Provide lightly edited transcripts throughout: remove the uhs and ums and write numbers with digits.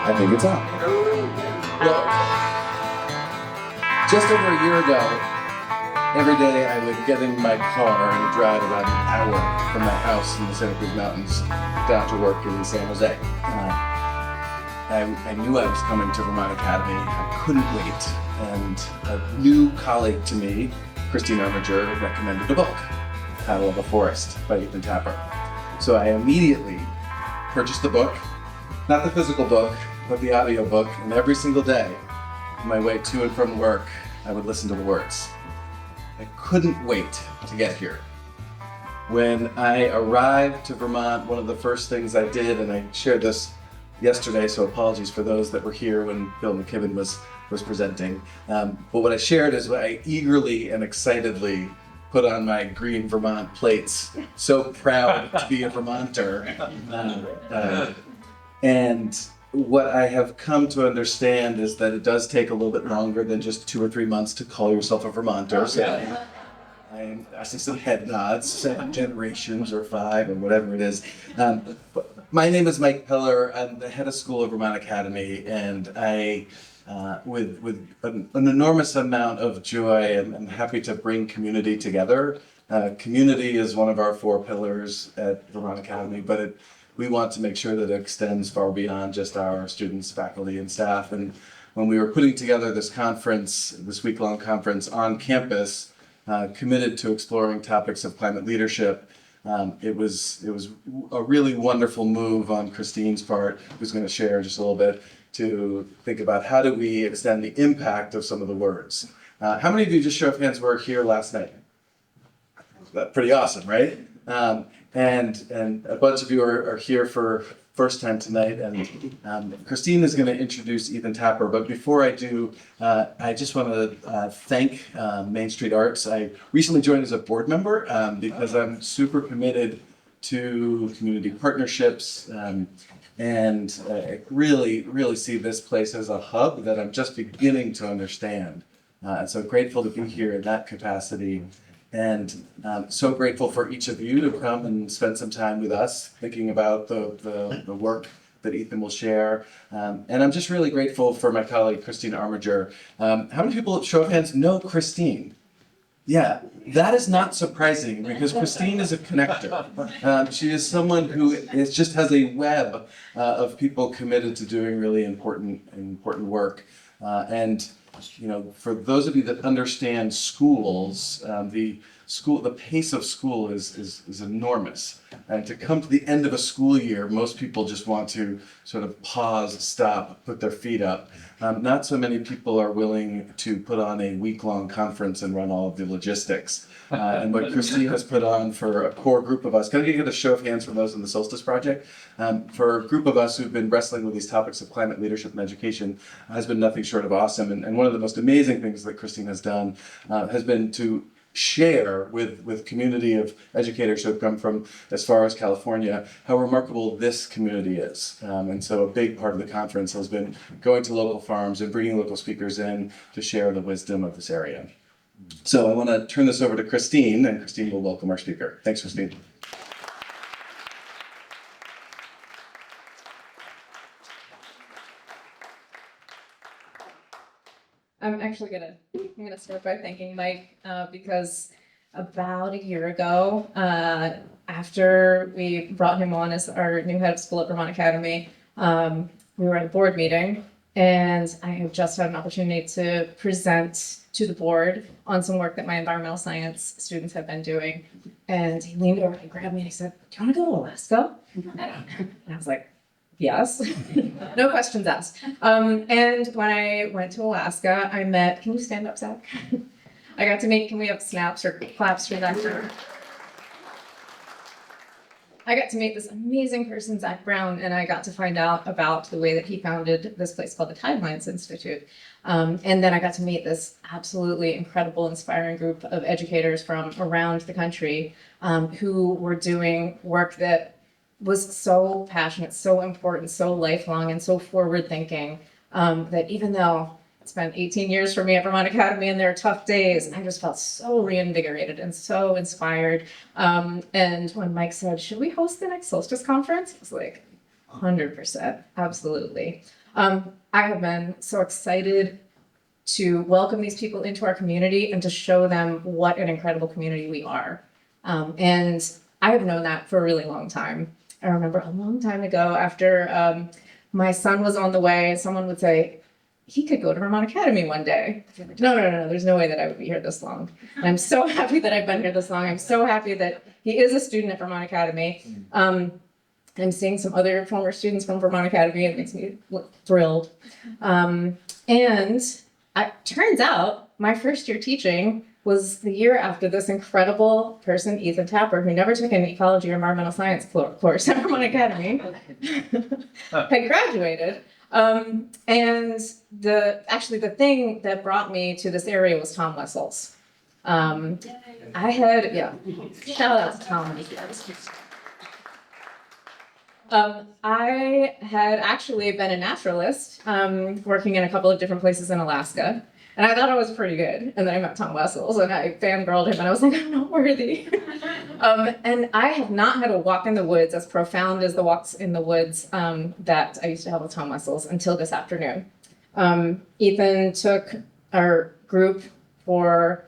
I think it's on. Well, just over a year ago, every day I would get in my car and drive about an hour from my house in the Santa Cruz Mountains down to work in San Jose. I knew I was coming to Vermont Academy. I couldn't wait. And a new colleague to me, Christine Armiger, recommended a book, Title of a Forest by Ethan Tapper. So I immediately purchased the book, not the physical book, but the audio book, and every single day, on my way to and from work, I would listen to the words. I couldn't wait to get here. When I arrived to Vermont, one of the first things I did, and I shared this yesterday, so apologies for those that were here when Bill McKibben was presenting, but what I shared is I eagerly and excitedly put on my green Vermont plates, so proud to be a Vermonter. And what I have come to understand is that it does take a little bit longer than just 2 or 3 months to call yourself a Vermonter. So I see some head nods, 7 generations or 5 or whatever it is. But my name is Mike Peller. I'm the head of school at Vermont Academy, and I, with an enormous amount of joy, I'm happy to bring community together. Community is one of our 4 pillars at Vermont Academy, but we want to make sure that it extends far beyond just our students, faculty, and staff. And when we were putting together this conference, this week-long conference on campus, committed to exploring topics of climate leadership, it was a really wonderful move on Christine's part, who's going to share just a little bit, to think about how do we extend the impact of some of the words. How many of you, just show of hands, were here last night? That's pretty awesome, right? And a bunch of you are here for first time tonight, and Christine is going to introduce Ethan Tapper, but before I do, I just want to thank Main Street Arts. I recently joined as a board member because I'm super committed to community partnerships, and I really see this place as a hub that I'm just beginning to understand. And so grateful to be here in that capacity. And so grateful for each of you to come and spend some time with us, thinking about the work that Ethan will share. And I'm just really grateful for my colleague, Christine Armiger. How many people, show of hands, know Christine? Yeah, that is not surprising because Christine is a connector. She is someone who just has a web of people committed to doing really important work. And you know, for those of you that understand schools, the pace of school is enormous. And to come to the end of a school year, most people just want to sort of pause, stop, put their feet up. Not so many people are willing to put on a week-long conference and run all of the logistics. And what Christine has put on for a core group of us, can I get a show of hands from those in the Solstice Project? For a group of us who've been wrestling with these topics of climate leadership and education has been nothing short of awesome. And one of the most amazing things that Christine has done has been to share with community of educators who have come from as far as California how remarkable this community is. And so a big part of the conference has been going to local farms and bringing local speakers in to share the wisdom of this area. So I want to turn this over to Christine, and Christine will welcome our speaker. Thanks, Christine. I'm gonna start by thanking Mike because about a year ago, after we brought him on as our new head of school at Vermont Academy, we were at a board meeting, and I have just had an opportunity to present to the board on some work that my environmental science students have been doing. And he leaned over and grabbed me and he said, "Do you want to go to Alaska?" And I was like, yes, no questions asked. And when I went to Alaska, I met, can you stand up, Zach? I got to meet, can we have snaps or claps for that? I got to meet this amazing person, Zach Brown, and I got to find out about the way that he founded this place called the Timelines Institute. And then I got to meet this absolutely incredible, inspiring group of educators from around the country who were doing work that was so passionate, so important, so lifelong, and so forward-thinking that even though it's been 18 years for me at Vermont Academy and there are tough days, I just felt so reinvigorated and so inspired. And when Mike said, should we host the next Solstice conference? I was like, 100%, absolutely. I have been so excited to welcome these people into our community and to show them what an incredible community we are. And I have known that for a really long time. I remember a long time ago after my son was on the way, someone would say, he could go to Vermont Academy one day. No, there's no way that I would be here this long. And I'm so happy that I've been here this long. I'm so happy that he is a student at Vermont Academy. I'm seeing some other former students from Vermont Academy. It makes me thrilled. And it turns out my first year teaching was the year after this incredible person, Ethan Tapper, who never took an ecology or environmental science course at Vermont Academy, had graduated. And the thing that brought me to this area was Tom Wessels. Shout out to Tom. I had actually been a naturalist, working in a couple of different places in Alaska. And I thought I was pretty good. And then I met Tom Wessels and I fangirled him and I was like, I'm not worthy. And I have not had a walk in the woods as profound as the walks in the woods that I used to have with Tom Wessels until this afternoon. Ethan took our group for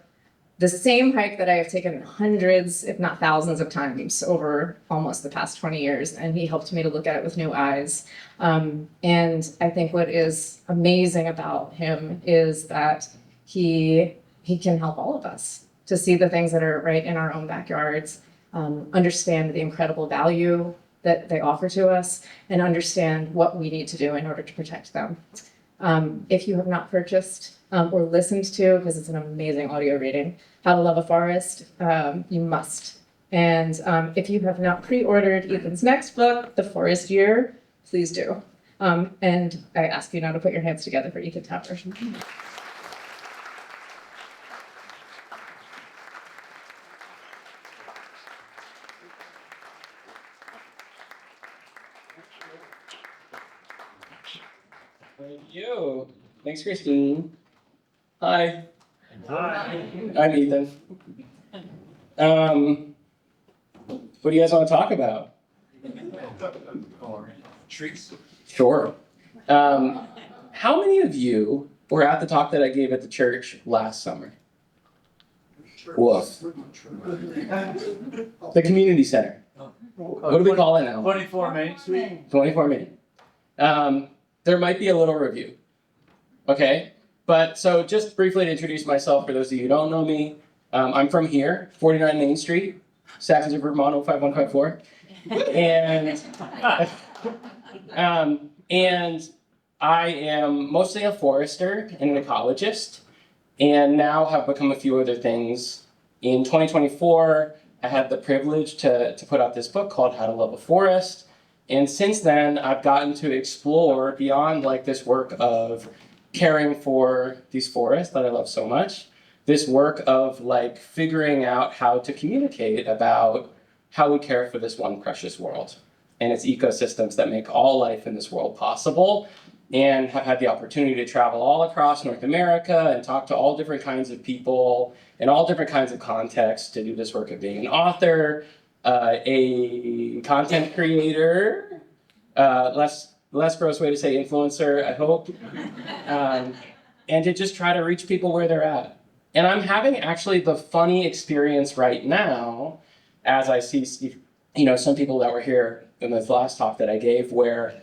the same hike that I have taken hundreds, if not thousands of times over almost the past 20 years. And he helped me to look at it with new eyes. And I think what is amazing about him is that he can help all of us to see the things that are right in our own backyards, understand the incredible value that they offer to us, and understand what we need to do in order to protect them. If you have not purchased or listened to, because it's an amazing audio reading, How to Love a Forest, you must. And if you have not pre-ordered Ethan's next book, The Forest Year, please do. And I ask you now to put your hands together for Ethan Tapper. Thank you. Thanks, Christine. Hi. Hi. I'm Ethan. What do you guys want to talk about? Trees. Sure. How many of you were at the talk that I gave at the church last summer? Woof. The community center. What do we call it now? 24 Main Street. 24 Main. There might be a little review. Okay? But so just briefly to introduce myself for those of you who don't know me, I'm from here, 49 Main Street, Saxon, Vermont, 05154. And I am mostly a forester and an ecologist, and now have become a few other things. In 2024, I had the privilege to put out this book called How to Love a Forest. And since then, I've gotten to explore beyond like this work of caring for these forests that I love so much, this work of like figuring out how to communicate about how we care for this one precious world and its ecosystems that make all life in this world possible, and have had the opportunity to travel all across North America and talk to all different kinds of people in all different kinds of contexts to do this work of being an author, a content creator, less gross way to say influencer, I hope, and to just try to reach people where they're at. And I'm having actually the funny experience right now as I see, some people that were here in this last talk that I gave where,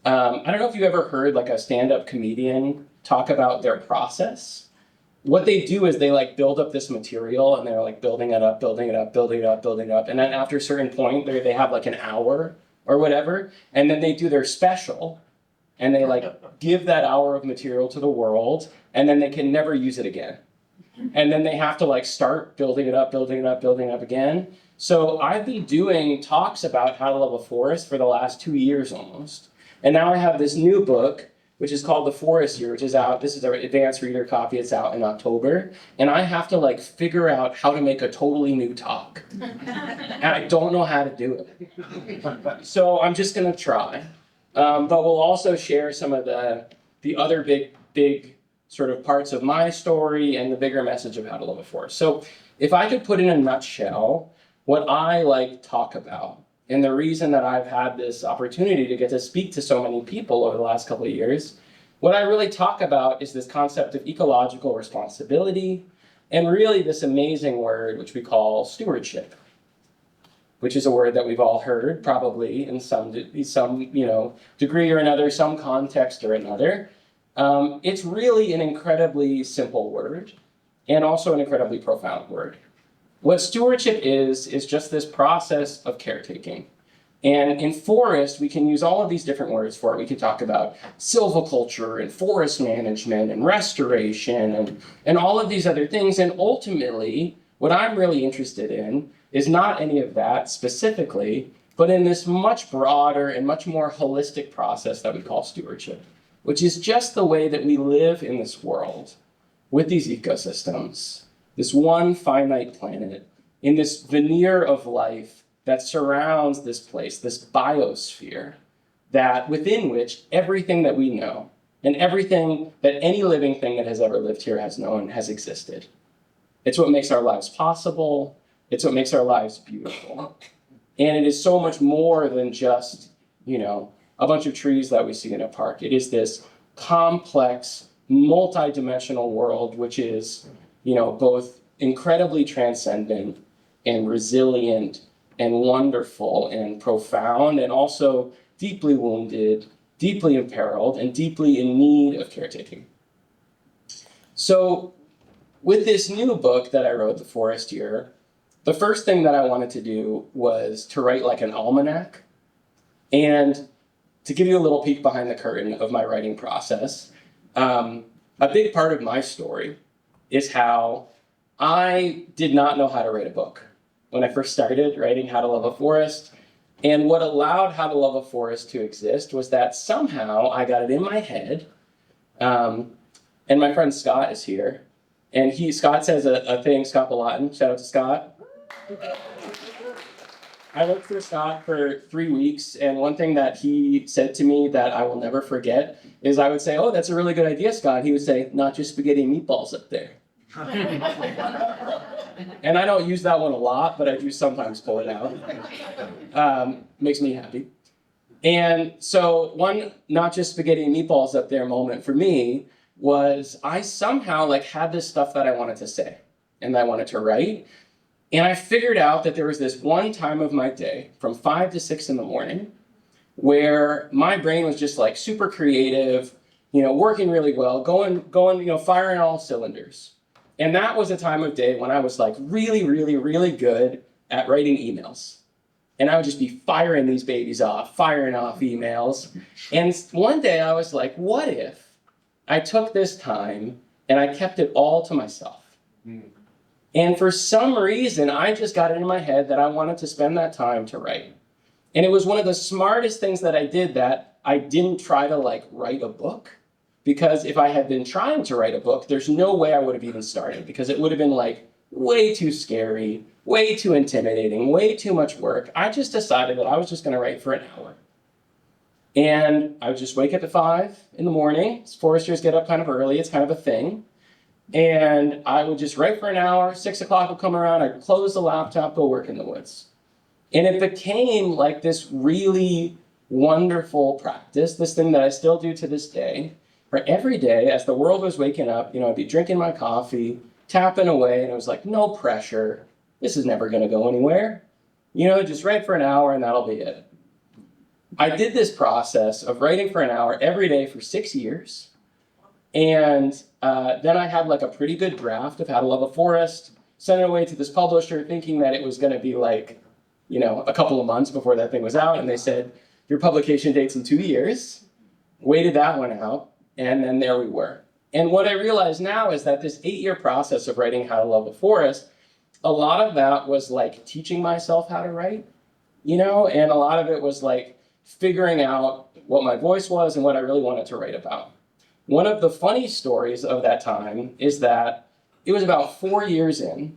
I don't know if you ever heard like a stand-up comedian talk about their process. What they do is they like build up this material and they're like building it up. And then after a certain point, they have like an hour or whatever. And then they do their special and they like give that hour of material to the world and then they can never use it again. And then they have to like start building it up again. So I've been doing talks about how to love a forest for the last 2 years almost. And now I have this new book, which is called The Forest Year, which is out. This is an advanced reader copy. It's out in October. And I have to like figure out how to make a totally new talk. And I don't know how to do it. So I'm just gonna try. But we'll also share some of the other big sort of parts of my story and the bigger message of how to love a forest. So if I could put in a nutshell, what I like talk about and the reason that I've had this opportunity to get to speak to so many people over the last couple of years, what I really talk about is this concept of ecological responsibility, and really this amazing word which we call stewardship, which is a word that we've all heard probably in some degree or another, some context or another. It's really an incredibly simple word and also an incredibly profound word. What stewardship is just this process of caretaking. And in forest, we can use all of these different words for it. We can talk about silviculture and forest management and restoration and all of these other things. And ultimately, what I'm really interested in is not any of that specifically, but in this much broader and much more holistic process that we call stewardship, which is just the way that we live in this world with these ecosystems, this one finite planet, in this veneer of life that surrounds this place, this biosphere, that within which everything that we know and everything that any living thing that has ever lived here has known has existed. It's what makes our lives possible. It's what makes our lives beautiful. And it is so much more than just, a bunch of trees that we see in a park. It is this complex, multi-dimensional world, which is, both incredibly transcendent and resilient and wonderful and profound, and also deeply wounded, deeply imperiled, and deeply in need of caretaking. So with this new book that I wrote, The Forest Year, the first thing that I wanted to do was to write like an almanac. And to give you a little peek behind the curtain of my writing process, a big part of my story is how I did not know how to write a book when I first started writing How to Love a Forest. And what allowed How to Love a Forest to exist was that somehow I got it in my head, and my friend Scott is here, and Scott says a thing, Scott Balatin, shout out to Scott. I worked for Scott for 3 weeks, and one thing that he said to me that I will never forget is I would say, "Oh, that's a really good idea, Scott." He would say, "Not just spaghetti and meatballs up there." And I don't use that one a lot, but I do sometimes pull it out. Makes me happy. And so one not just spaghetti and meatballs up there moment for me was I somehow had this stuff that I wanted to say and I wanted to write. And I figured out that there was this one time of my day from 5 to 6 in the morning where my brain was just super creative, working really well, going, firing all cylinders. And that was a time of day when I was really, really, really good at writing emails. And I would just be firing these babies off, firing off emails. And one day I was like, what if I took this time and I kept it all to myself? And for some reason, I just got it in my head that I wanted to spend that time to write. And it was one of the smartest things that I did, that I didn't try to write a book. Because if I had been trying to write a book, there's no way I would have even started, because it would have been way too scary, way too intimidating, way too much work. I just decided that I was just going to write for an hour. And I would just wake up at 5 in the morning. Foresters get up kind of early. It's kind of a thing. And I would just write for an hour. 6 o'clock would come around. I'd close the laptop, go work in the woods. And it became this really wonderful practice, this thing that I still do to this day, where every day as the world was waking up, I'd be drinking my coffee, tapping away, and it was no pressure. This is never going to go anywhere. Just write for an hour and that'll be it. I did this process of writing for an hour every day for 6 years. And then I had a pretty good draft of How to Love a Forest, sent it away to this publisher thinking that it was going to be a couple of months before that thing was out. And they said, your publication date's in 2 years. Waited that one out. And then there we were. And what I realize now is that this 8-year process of writing How to Love a Forest, a lot of that was teaching myself how to write, and a lot of it was figuring out what my voice was and what I really wanted to write about. One of the funny stories of that time is that it was about 4 years in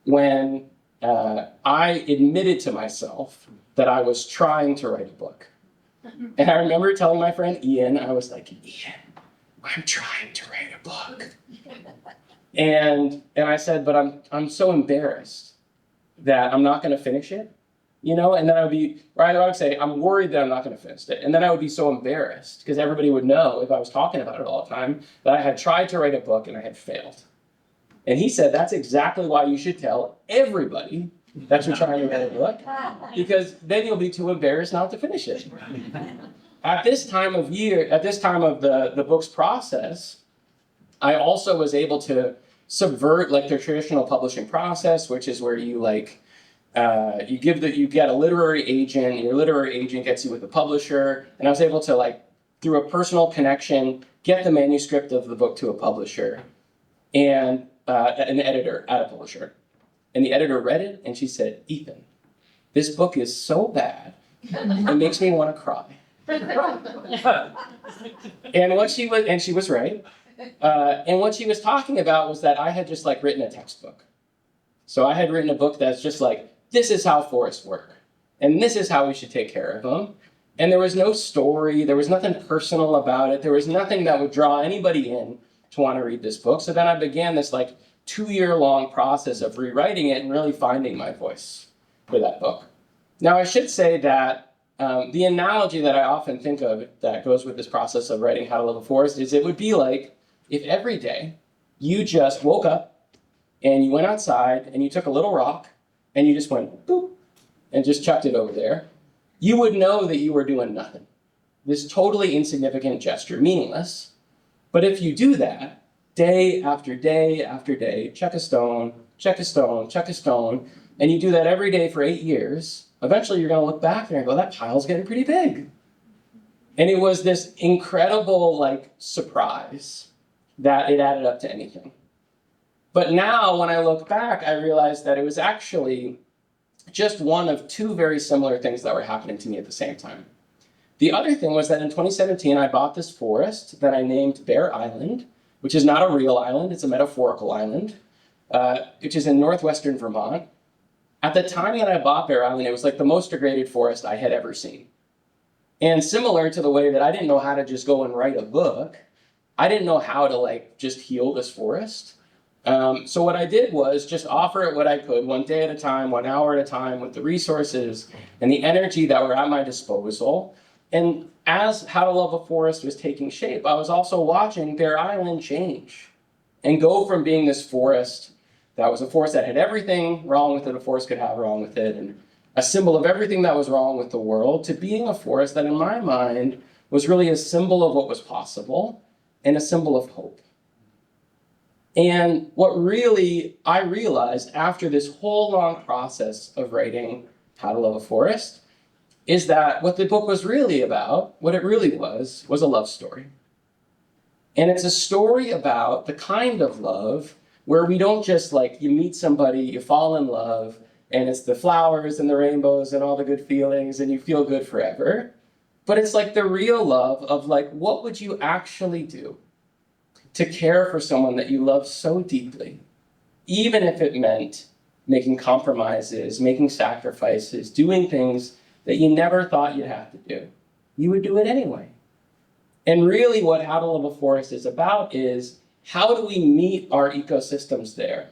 when I admitted to myself that I was trying to write a book. And I remember telling my friend Ian, I was like, Ian, I'm trying to write a book. And I said, but I'm so embarrassed that I'm not going to finish it. and then I would say, I'm worried that I'm not going to finish it. And then I would be so embarrassed because everybody would know if I was talking about it all the time that I had tried to write a book and I had failed. And he said, that's exactly why you should tell everybody that you're trying to write a book, because then you'll be too embarrassed not to finish it. At this time of the book's process, I also was able to subvert like the traditional publishing process, which is where you get a literary agent, and your literary agent gets you with a publisher, and I was able to through a personal connection, get the manuscript of the book to a publisher and an editor at a publisher. And the editor read it and she said, Ethan, this book is so bad, it makes me want to cry. And she was right. And what she was talking about was that I had just written a textbook. So I had written a book that's just this is how forests work. And this is how we should take care of them. And there was no story, there was nothing personal about it, there was nothing that would draw anybody in to want to read this book. So then I began this 2-year-long process of rewriting it and really finding my voice for that book. Now I should say that the analogy that I often think of that goes with this process of writing How to Love a Forest is it would be like if every day you just woke up and you went outside and you took a little rock and you just went boop and just chucked it over there, you would know that you were doing nothing. This totally insignificant gesture, meaningless. But if you do that, day after day after day, chuck a stone, chuck a stone, chuck a stone, and you do that every day for 8 years, eventually you're going to look back there and go, that pile's getting pretty big. And it was this incredible surprise that it added up to anything. But now when I look back, I realized that it was actually just one of 2 very similar things that were happening to me at the same time. The other thing was that in 2017, I bought this forest that I named Bear Island, which is not a real island, it's a metaphorical island, which is in northwestern Vermont. At the time that I bought Bear Island, it was the most degraded forest I had ever seen. And similar to the way that I didn't know how to just go and write a book, I didn't know how to just heal this forest. So what I did was just offer it what I could, 1 day at a time, 1 hour at a time, with the resources and the energy that were at my disposal. And as How to Love a Forest was taking shape, I was also watching Bear Island change and go from being this forest that was a forest that had everything wrong with it a forest could have wrong with it, and a symbol of everything that was wrong with the world, to being a forest that in my mind was really a symbol of what was possible and a symbol of hope. And what really I realized after this whole long process of writing How to Love a Forest is that what the book was really about, what it really was a love story. And it's a story about the kind of love where we don't just you meet somebody, you fall in love, and it's the flowers and the rainbows and all the good feelings and you feel good forever. But it's the real love of what would you actually do to care for someone that you love so deeply, even if it meant making compromises, making sacrifices, doing things that you never thought you'd have to do. You would do it anyway. And really what How to Love a Forest is about is how do we meet our ecosystems there?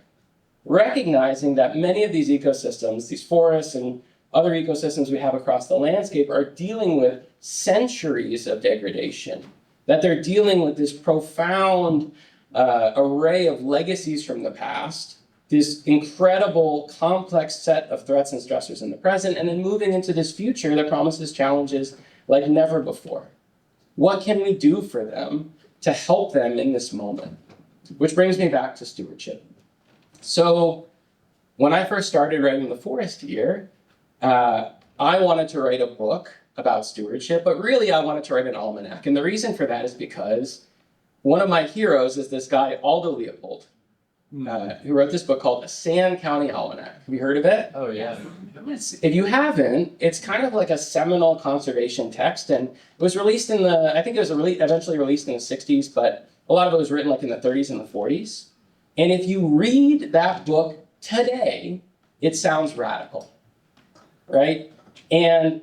Recognizing that many of these ecosystems, these forests and other ecosystems we have across the landscape, are dealing with centuries of degradation, that they're dealing with this profound array of legacies from the past, this incredible complex set of threats and stressors in the present, and then moving into this future that promises challenges like never before. What can we do for them to help them in this moment? Which brings me back to stewardship. So when I first started writing The Forest Year, I wanted to write a book about stewardship, but really I wanted to write an almanac. And the reason for that is because one of my heroes is this guy, Aldo Leopold, who wrote this book called A Sand County Almanac. Have you heard of it? Oh, yeah. If you haven't, it's kind of like a seminal conservation text, and it was released in I think it was eventually released in the 60s, but a lot of it was written in the 30s and the 40s. And if you read that book today, it sounds radical, right? And,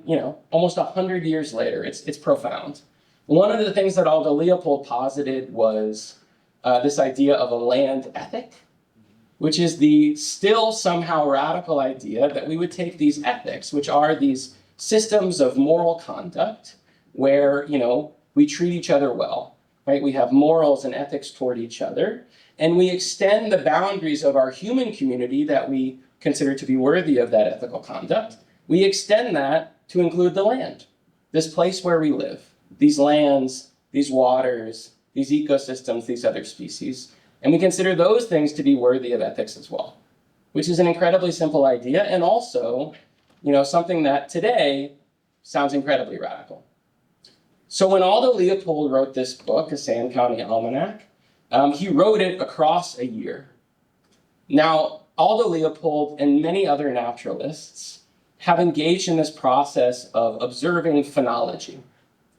almost 100 years later, it's profound. One of the things that Aldo Leopold posited was this idea of a land ethic, which is the still somehow radical idea that we would take these ethics, which are these systems of moral conduct where, we treat each other well, right? We have morals and ethics toward each other, and we extend the boundaries of our human community that we consider to be worthy of that ethical conduct. We extend that to include the land, this place where we live, these lands, these waters, these ecosystems, these other species. And we consider those things to be worthy of ethics as well, which is an incredibly simple idea and also, something that today sounds incredibly radical. So when Aldo Leopold wrote this book, A Sand County Almanac, he wrote it across a year. Now, Aldo Leopold and many other naturalists have engaged in this process of observing phenology.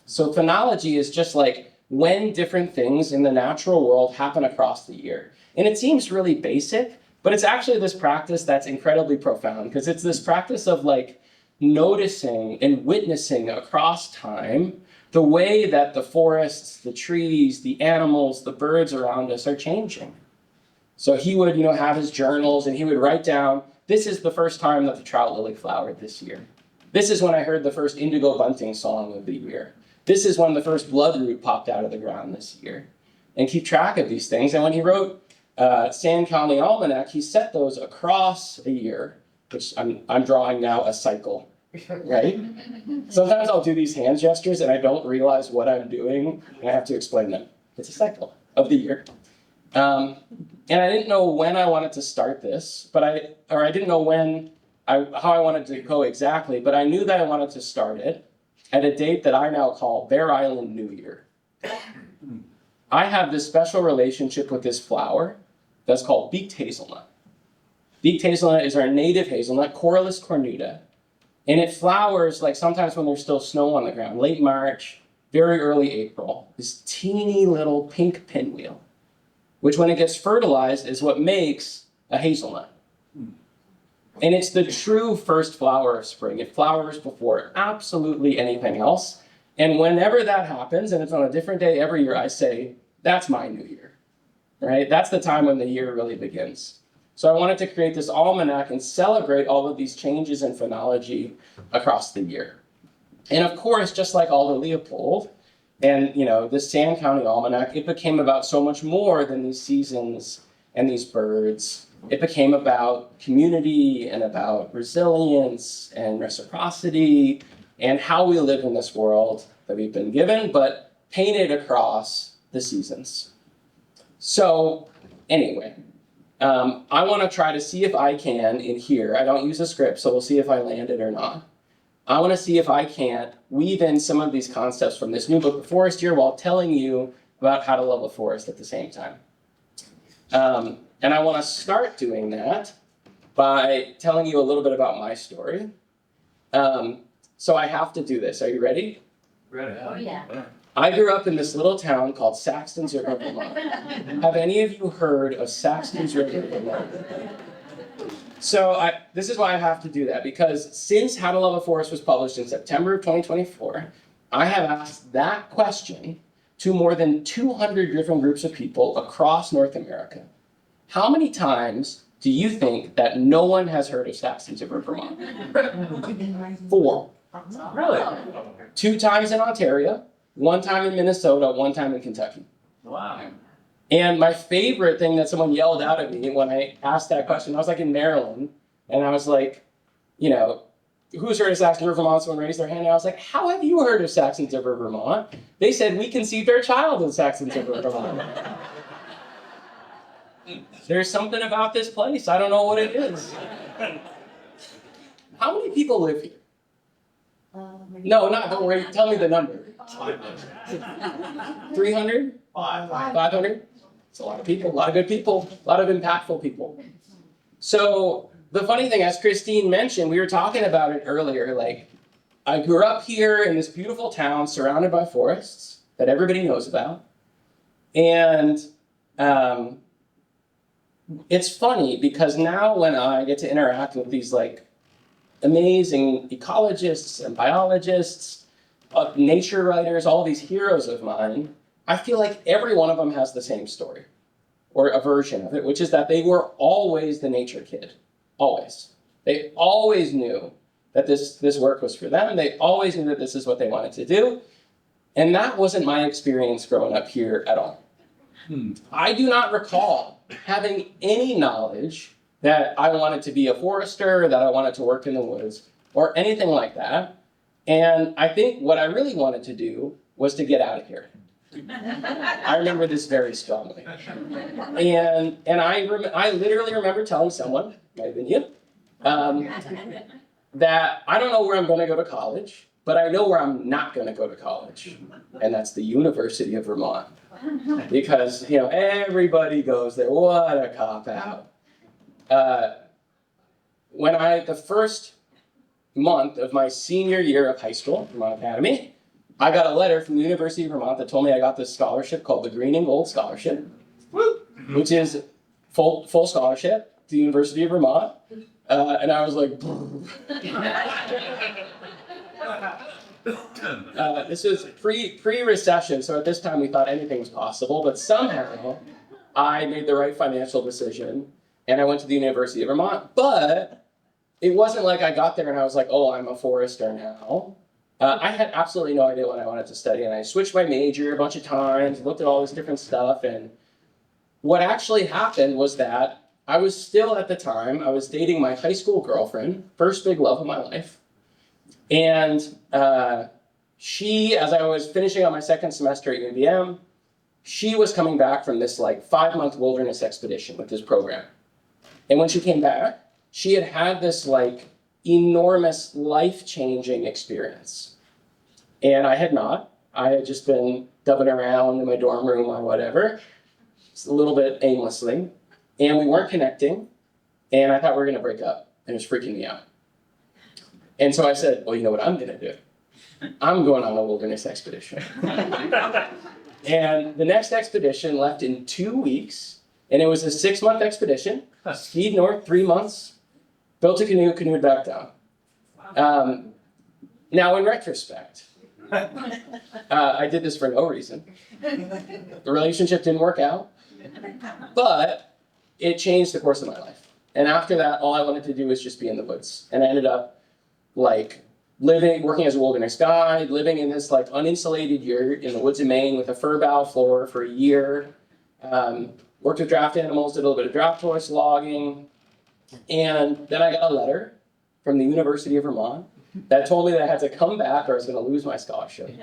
So phenology is just like when different things in the natural world happen across the year. And it seems really basic, but it's actually this practice that's incredibly profound because it's this practice of noticing and witnessing across time the way that the forests, the trees, the animals, the birds around us are changing. So he would, have his journals and he would write down, this is the first time that the trout lily flowered this year. This is when I heard the first indigo bunting song of the year. This is when the first bloodroot popped out of the ground this year. And keep track of these things. And when he wrote Sand County Almanac, he set those across a year, which I'm drawing now a cycle. Right? Sometimes I'll do these hand gestures and I don't realize what I'm doing and I have to explain them. It's a cycle of the year. And I didn't know when I wanted to start this, I didn't know how I wanted to go exactly, but I knew that I wanted to start it at a date that I now call Bear Island New Year. I have this special relationship with this flower that's called beaked hazelnut. Beaked hazelnut is our native hazelnut, Corylus cornuta. And it flowers sometimes when there's still snow on the ground, late March, very early April, this teeny little pink pinwheel, which when it gets fertilized is what makes a hazelnut. And it's the true first flower of spring. It flowers before absolutely anything else. And whenever that happens, and it's on a different day every year, I say, that's my new year, right? That's the time when the year really begins. So I wanted to create this almanac and celebrate all of these changes in phenology across the year. And of course, just like Aldo Leopold and, this Sand County Almanac, it became about so much more than these seasons and these birds. It became about community and about resilience and reciprocity and how we live in this world that we've been given, but painted across the seasons. So anyway, I want to try to see if I can, in here, I don't use a script, so we'll see if I land it or not. I want to see if I can't weave in some of these concepts from this new book, The Forest Year, while telling you about how to love a forest at the same time. And I want to start doing that by telling you a little bit about my story. So I have to do this. Are you ready? Ready. Oh, yeah. I grew up in this little town called Saxton's River, Vermont. Have any of you heard of Saxton's River, Vermont? So this is why I have to do that, because since How to Love a Forest was published in September of 2024, I have asked that question to more than 200 different groups of people across North America. How many times do you think that no one has heard of Saxton's River, Vermont? 4. Really? 2 times in Ontario, 1 time in Minnesota, 1 time in Kentucky. Wow. And my favorite thing that someone yelled out at me when I asked that question, I was in Maryland, and I was like, who's heard of Saxon's River, Vermont? Someone raised their hand, and I was like, how have you heard of Saxon's River, Vermont? They said, we conceived our child in Saxon's River, Vermont. There's something about this place, I don't know what it is. How many people live here? No, don't worry, tell me the number. 300? 500? It's a lot of people, a lot of good people, a lot of impactful people. So the funny thing, as Christine mentioned, we were talking about it earlier, I grew up here in this beautiful town surrounded by forests that everybody knows about. And it's funny because now when I get to interact with these amazing ecologists and biologists, nature writers, all these heroes of mine, I feel like every one of them has the same story. or a version of it, which is that they were always the nature kid. Always. They always knew that this work was for them. They always knew that this is what they wanted to do. And that wasn't my experience growing up here at all. I do not recall having any knowledge that I wanted to be a forester, that I wanted to work in the woods, or anything like that. And I think what I really wanted to do was to get out of here. I remember this very strongly. And I literally remember telling someone, might have been you, that I don't know where I'm going to go to college, but I know where I'm not going to go to college. And that's the University of Vermont. Because, everybody goes there. What a cop-out. The first month of my senior year of high school, Vermont Academy, I got a letter from the University of Vermont that told me I got this scholarship called the Green and Gold Scholarship, which is full scholarship to the University of Vermont. And I was like, this was pre-recession, so at this time we thought anything was possible, but somehow I made the right financial decision and I went to the University of Vermont. But it wasn't like I got there and I was like, oh, I'm a forester now. I had absolutely no idea what I wanted to study, and I switched my major a bunch of times, looked at all this different stuff, and what actually happened was that I was still, at the time, I was dating my high school girlfriend, first big love of my life, and she, as I was finishing up my second semester at UVM, she was coming back from this 5-month wilderness expedition with this program. And when she came back, she had had this enormous life-changing experience. And I had not. I had just been dubbing around in my dorm room or whatever, just a little bit aimlessly. And we weren't connecting. And I thought we were going to break up. And it was freaking me out. And so I said, well, you know what I'm going to do? I'm going on a wilderness expedition. And the next expedition left in 2 weeks. And it was a 6-month expedition. Skied north 3 months. Built a canoe, canoed back down. Now, in retrospect, I did this for no reason. The relationship didn't work out, but it changed the course of my life. And after that, all I wanted to do was just be in the woods. And I ended up working as a wilderness guide, living in this uninsulated yurt in the woods of Maine with a fir bough floor for a year. Worked with draft animals, did a little bit of draft horse logging. And then I got a letter from the University of Vermont that told me that I had to come back or I was going to lose my scholarship.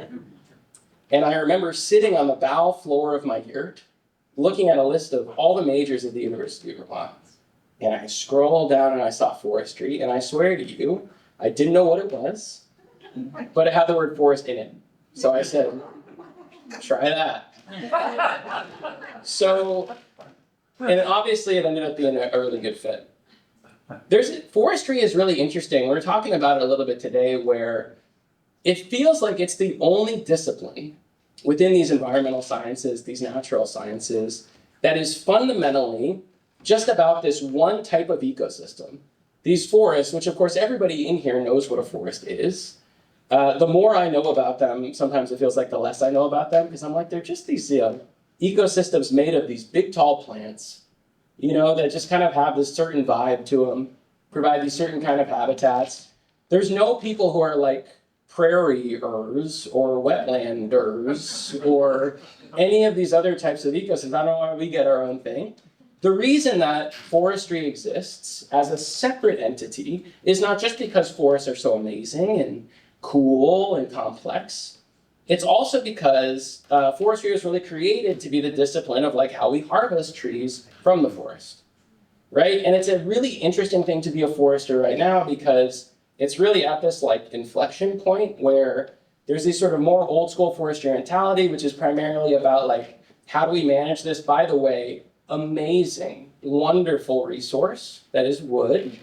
And I remember sitting on the bow floor of my yurt, looking at a list of all the majors at the University of Vermont. And I scrolled down and I saw forestry, and I swear to you, I didn't know what it was, but it had the word forest in it. So I said, try that. So, and obviously it ended up being a really good fit. Forestry is really interesting. We're talking about it a little bit today, where it feels like it's the only discipline within these environmental sciences, these natural sciences, that is fundamentally just about this one type of ecosystem. These forests, which of course everybody in here knows what a forest is. The more I know about them, sometimes it feels like the less I know about them, because I'm like, they're just these ecosystems made of these big, tall plants, that just kind of have this certain vibe to them, provide these certain kind of habitats. There's no people who are prairiers or wetlanders or any of these other types of ecosystems. I don't know why we get our own thing. The reason that forestry exists as a separate entity is not just because forests are so amazing and cool and complex. It's also because forestry was really created to be the discipline of how we harvest trees from the forest, right? And it's a really interesting thing to be a forester right now, because it's really at this inflection point where there's this sort of more old school forestry mentality, which is primarily about how do we manage this, by the way, amazing, wonderful resource that is wood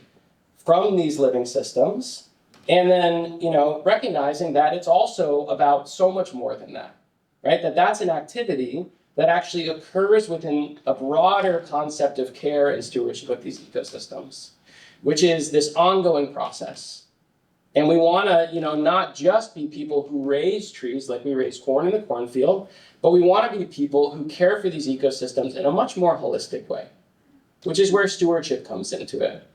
from these living systems. And then, recognizing that it's also about so much more than that, right? That's an activity that actually occurs within a broader concept of care and stewardship of these ecosystems, which is this ongoing process. And we want to, not just be people who raise trees like we raise corn in the cornfield, but we want to be people who care for these ecosystems in a much more holistic way, which is where stewardship comes into it.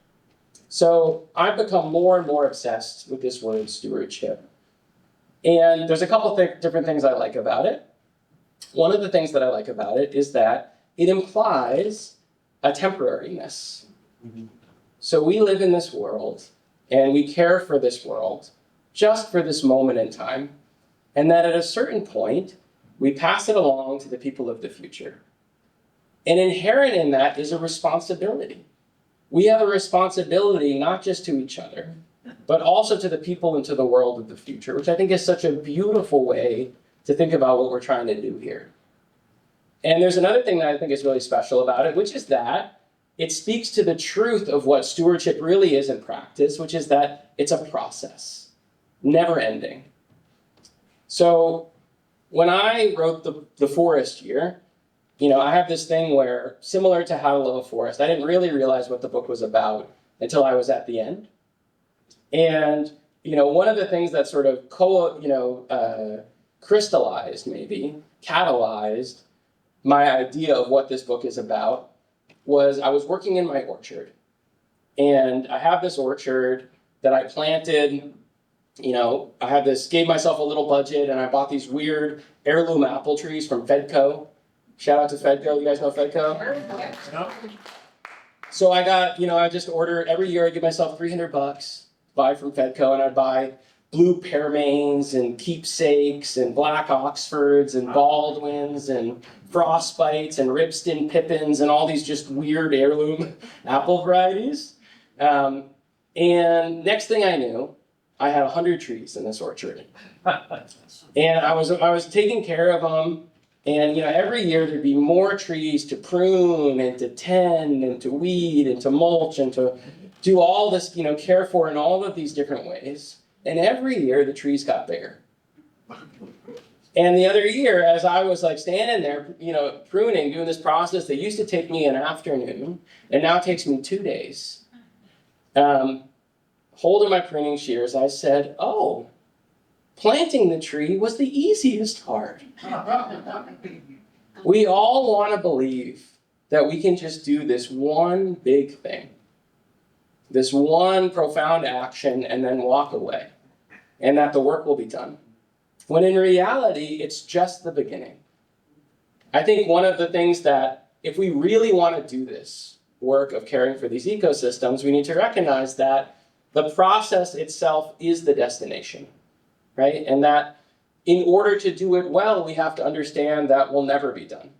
So I've become more and more obsessed with this word stewardship. And there's a couple different things I like about it. One of the things that I like about it is that it implies a temporariness. So we live in this world, and we care for this world just for this moment in time, and that at a certain point, we pass it along to the people of the future. And inherent in that is a responsibility. We have a responsibility not just to each other, but also to the people and to the world of the future, which I think is such a beautiful way to think about what we're trying to do here. And there's another thing that I think is really special about it, which is that it speaks to the truth of what stewardship really is in practice, which is that it's a process, never ending. So when I wrote the forest year, I have this thing where, similar to How to Love a Forest, I didn't really realize what the book was about until I was at the end. And, one of the things that sort of crystallized, maybe, catalyzed my idea of what this book is about was I was working in my orchard. And I have this orchard that I planted, gave myself a little budget, and I bought these weird heirloom apple trees from Fedco. Shout out to Fedco. You guys know Fedco? So I got, I just ordered, every year I give myself $300, buy from Fedco, and I'd buy blue pearmains and keepsakes and black Oxfords and Baldwins and frostbites and Ribston Pippins and all these just weird heirloom apple varieties. And next thing I knew, I had 100 trees in this orchard. And I was taking care of them. And every year there'd be more trees to prune and to tend and to weed and to mulch and to do all this, care for in all of these different ways. And every year the trees got bigger. And the other year, as I was standing there, pruning, doing this process that used to take me an afternoon, and now takes me 2 days, holding my pruning shears, I said, oh, planting the tree was the easiest part. We all want to believe that we can just do this one big thing, this one profound action, and then walk away, and that the work will be done. When in reality, it's just the beginning. I think one of the things that, if we really want to do this work of caring for these ecosystems, we need to recognize that the process itself is the destination, right? And that in order to do it well, we have to understand that will never be done.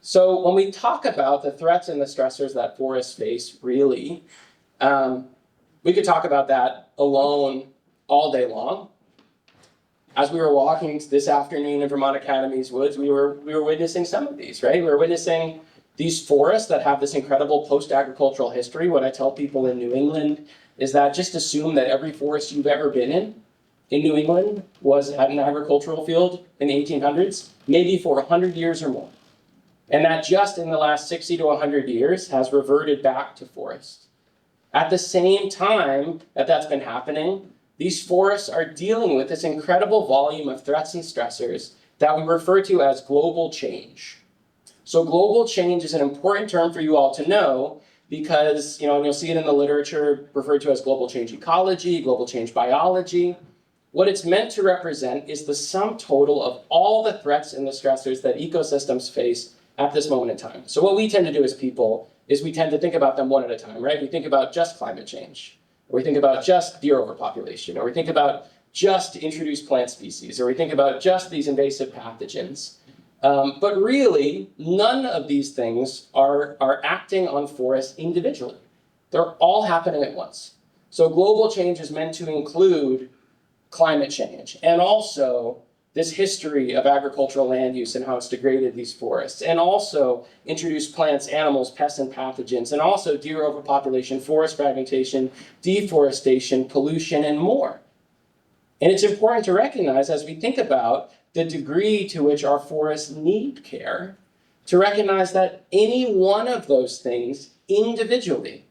So when we talk about the threats and the stressors that forests face, really, we could talk about that alone all day long. As we were walking this afternoon in Vermont Academy's woods, we were witnessing some of these, right? We were witnessing these forests that have this incredible post-agricultural history. What I tell people in New England is that just assume that every forest you've ever been in New England was at an agricultural field in the 1800s, maybe for 100 years or more. And that just in the last 60 to 100 years has reverted back to forests. At the same time that that's been happening, these forests are dealing with this incredible volume of threats and stressors that we refer to as global change. So global change is an important term for you all to know because, and you'll see it in the literature referred to as global change ecology, global change biology. What it's meant to represent is the sum total of all the threats and the stressors that ecosystems face at this moment in time. So what we tend to do as people is we tend to think about them one at a time, right? We think about just climate change, or we think about just deer overpopulation, or we think about just introduced plant species, or we think about just these invasive pathogens. But really, none of these things are acting on forests individually. They're all happening at once. So global change is meant to include climate change, and also this history of agricultural land use and how it's degraded these forests, and also introduced plants, animals, pests, and pathogens, and also deer overpopulation, forest fragmentation, deforestation, pollution, and more. And it's important to recognize as we think about the degree to which our forests need care, to recognize that any one of those things individually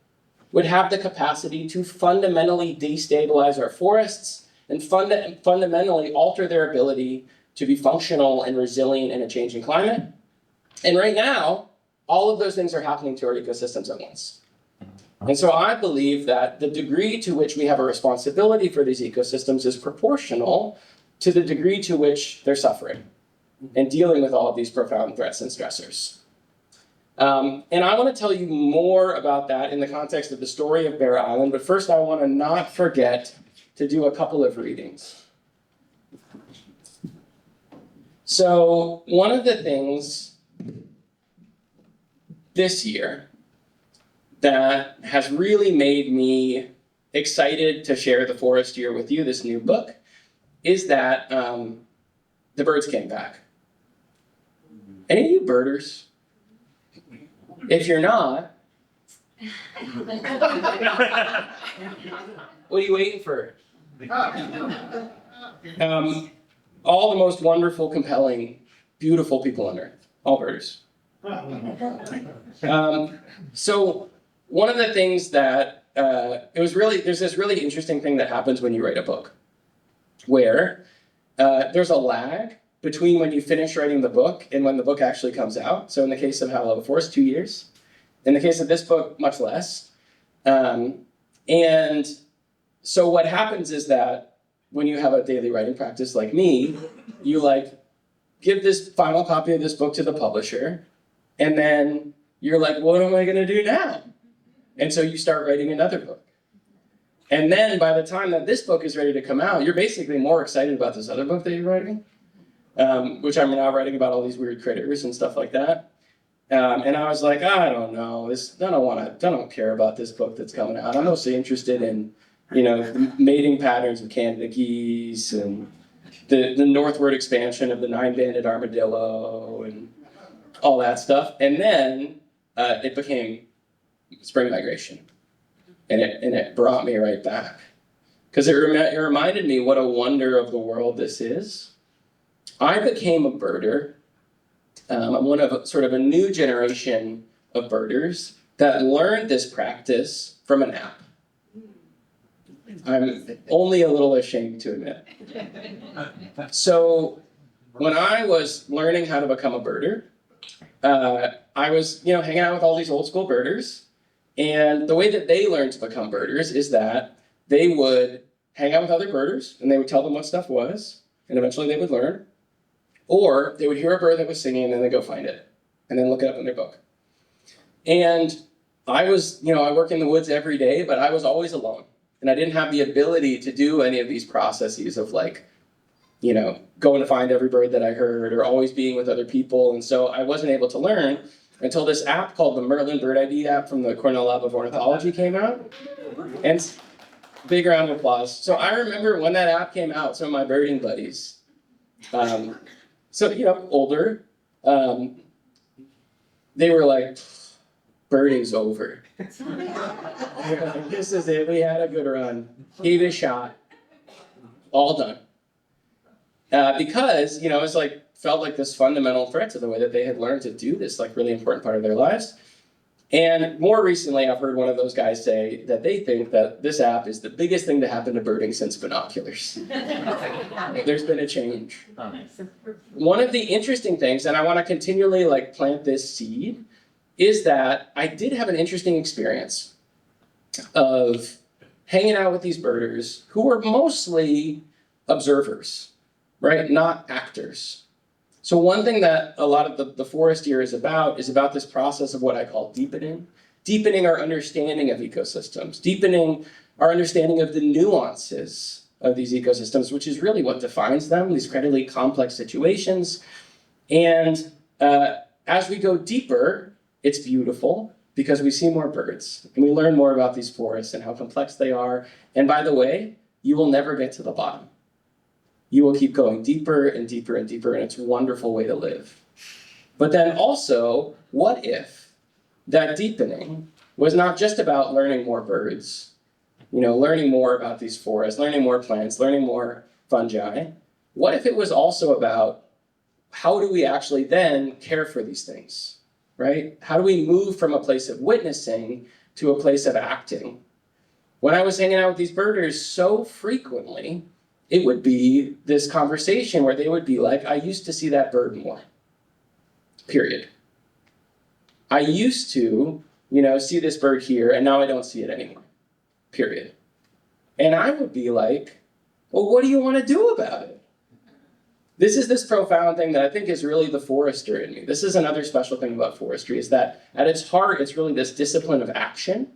would have the capacity to fundamentally destabilize our forests and fundamentally alter their ability to be functional and resilient in a changing climate. And right now, all of those things are happening to our ecosystems at once. And so I believe that the degree to which we have a responsibility for these ecosystems is proportional to the degree to which they're suffering and dealing with all of these profound threats and stressors. And I want to tell you more about that in the context of the story of Bear Island, but first I want to not forget to do a couple of readings. So one of the things this year that has really made me excited to share the forest year with you, this new book, is that the birds came back. Any of you birders? If you're not, what are you waiting for? All the most wonderful, compelling, beautiful people on earth, all birders. So one of the things that there's this really interesting thing that happens when you write a book, where there's a lag between when you finish writing the book and when the book actually comes out. So in the case of How I Love a Forest, 2 years. In the case of this book, much less. And so what happens is that when you have a daily writing practice like me, you give this final copy of this book to the publisher, and then you're like, what am I gonna do now? And so you start writing another book. And then by the time that this book is ready to come out, you're basically more excited about this other book that you're writing, which I'm now writing about all these weird critters and stuff like that. And I was like, I don't know, I don't care about this book that's coming out. I'm mostly interested in, the mating patterns of Canada geese and the northward expansion of the 9-banded armadillo and all that stuff. And then it became spring migration, and it brought me right back, because it reminded me what a wonder of the world this is. I became a birder. I'm one of sort of a new generation of birders that learned this practice from an app. I'm only a little ashamed to admit. So when I was learning how to become a birder, I was hanging out with all these old school birders, and the way that they learned to become birders is that they would hang out with other birders and they would tell them what stuff was, and eventually they would learn. Or they would hear a bird that was singing and then they'd go find it and then look it up in their book. And I was, I work in the woods every day, but I was always alone. And I didn't have the ability to do any of these processes of going to find every bird that I heard or always being with other people. And so I wasn't able to learn until this app called the Merlin Bird ID app from the Cornell Lab of Ornithology came out. And big round of applause. So I remember when that app came out, some of my birding buddies, older, they were like, birding's over. This is it, we had a good run. Gave it a shot. All done. Because, it's felt like this fundamental threat to the way that they had learned to do this really important part of their lives. And more recently, I've heard one of those guys say that they think that this app is the biggest thing to happen to birding since binoculars. There's been a change. One of the interesting things, and I want to continually plant this seed, is that I did have an interesting experience of hanging out with these birders who were mostly observers, right? Not actors. So one thing that a lot of the forest year is about this process of what I call deepening our understanding of ecosystems, deepening our understanding of the nuances of these ecosystems, which is really what defines them, these incredibly complex situations. And as we go deeper, it's beautiful because we see more birds and we learn more about these forests and how complex they are. And by the way, you will never get to the bottom. You will keep going deeper and deeper and deeper, and it's a wonderful way to live. But then also, what if that deepening was not just about learning more birds, learning more about these forests, learning more plants, learning more fungi? What if it was also about how do we actually then care for these things, right? How do we move from a place of witnessing to a place of acting. When I was hanging out with these birders so frequently, it would be this conversation where they would be like, I used to see that bird more, period. I used to, see this bird here, and now I don't see it anymore, period. And I would be like, well, what do you want to do about it? This is this profound thing that I think is really the forester in me. This is another special thing about forestry, is that at its heart, it's really this discipline of action.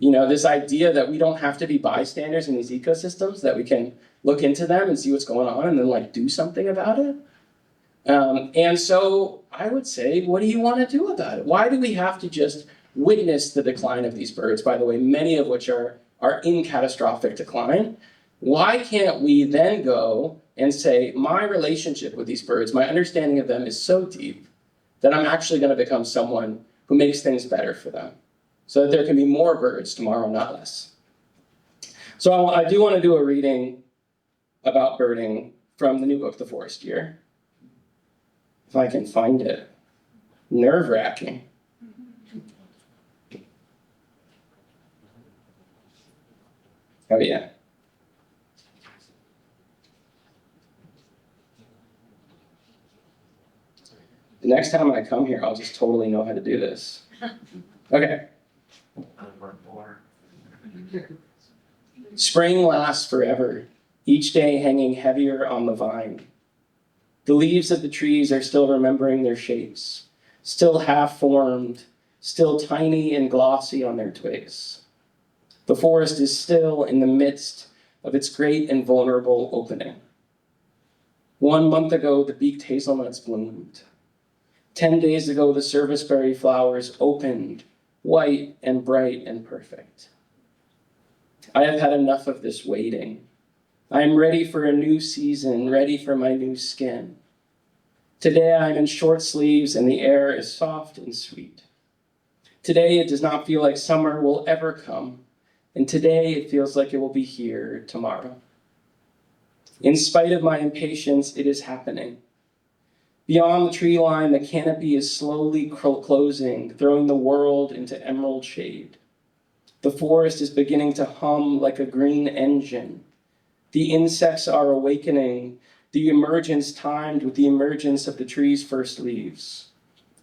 This idea that we don't have to be bystanders in these ecosystems, that we can look into them and see what's going on and then do something about it. And so I would say, what do you want to do about it? Why do we have to just witness the decline of these birds, by the way, many of which are in catastrophic decline? Why can't we then go and say, my relationship with these birds, my understanding of them is so deep that I'm actually going to become someone who makes things better for them, so that there can be more birds tomorrow, not less. So I do want to do a reading about birding from the new book, The Forest Year. If I can find it. Nerve-wracking. Oh yeah. The next time I come here, I'll just totally know how to do this. Okay. Spring lasts forever, each day hanging heavier on the vine. The leaves of the trees are still remembering their shapes, still half-formed, still tiny and glossy on their twigs. The forest is still in the midst of its great and vulnerable opening. 1 month ago, the beaked hazelnuts bloomed. 10 days ago, the serviceberry flowers opened, white and bright and perfect. I have had enough of this waiting. I am ready for a new season, ready for my new skin. Today I am in short sleeves and the air is soft and sweet. Today it does not feel like summer will ever come, and today it feels like it will be here tomorrow. In spite of my impatience, it is happening. Beyond the tree line, the canopy is slowly closing, throwing the world into emerald shade. The forest is beginning to hum like a green engine. The insects are awakening, the emergence timed with the emergence of the tree's first leaves.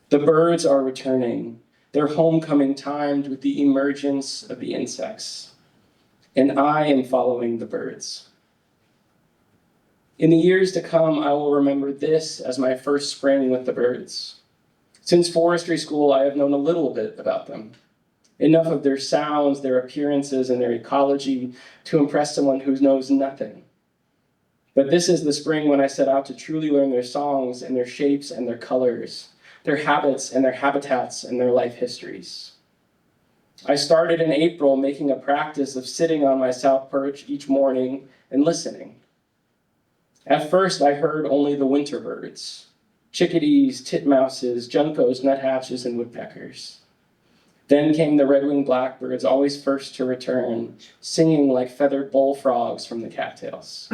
The birds are returning, their homecoming timed with the emergence of the insects. And I am following the birds. In the years to come, I will remember this as my first spring with the birds. Since forestry school, I have known a little bit about them. Enough of their sounds, their appearances, and their ecology to impress someone who knows nothing. But this is the spring when I set out to truly learn their songs and their shapes and their colors, their habits and their habitats and their life histories. I started in April making a practice of sitting on my south perch each morning and listening. At first, I heard only the winter birds, chickadees, titmouses, juncos, nuthatches, and woodpeckers. Then came the red-winged blackbirds, always first to return, singing like feathered bullfrogs from the cattails.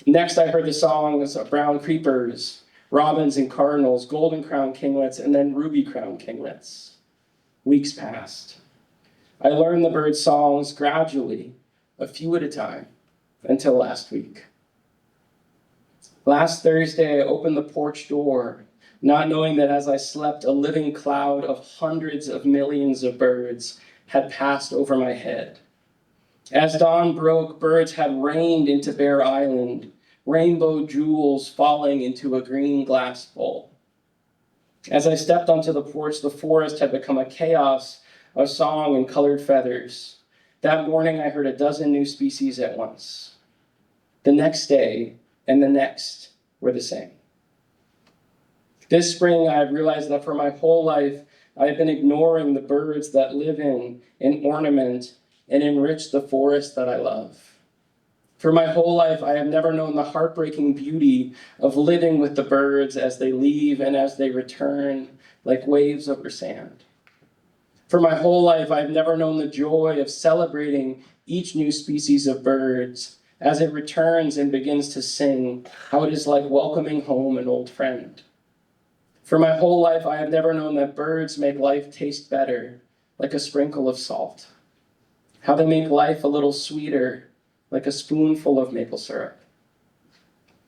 Next, I heard the songs of brown creepers, robins and cardinals, golden-crowned kinglets, and then ruby-crowned kinglets. Weeks passed. I learned the birds' songs gradually, a few at a time, until last week. Last Thursday, I opened the porch door, not knowing that as I slept, a living cloud of hundreds of millions of birds had passed over my head. As dawn broke, birds had rained into Bear Island, rainbow jewels falling into a green glass bowl. As I stepped onto the porch, the forest had become a chaos of song and colored feathers. That morning, I heard a dozen new species at once. The next day, and the next were the same. This spring, I have realized that for my whole life, I have been ignoring the birds that live in and ornament and enrich the forest that I love. For my whole life, I have never known the heartbreaking beauty of living with the birds as they leave and as they return, like waves over sand. For my whole life, I have never known the joy of celebrating each new species of birds as it returns and begins to sing, how it is like welcoming home an old friend. For my whole life, I have never known that birds make life taste better, like a sprinkle of salt. How they make life a little sweeter, like a spoonful of maple syrup.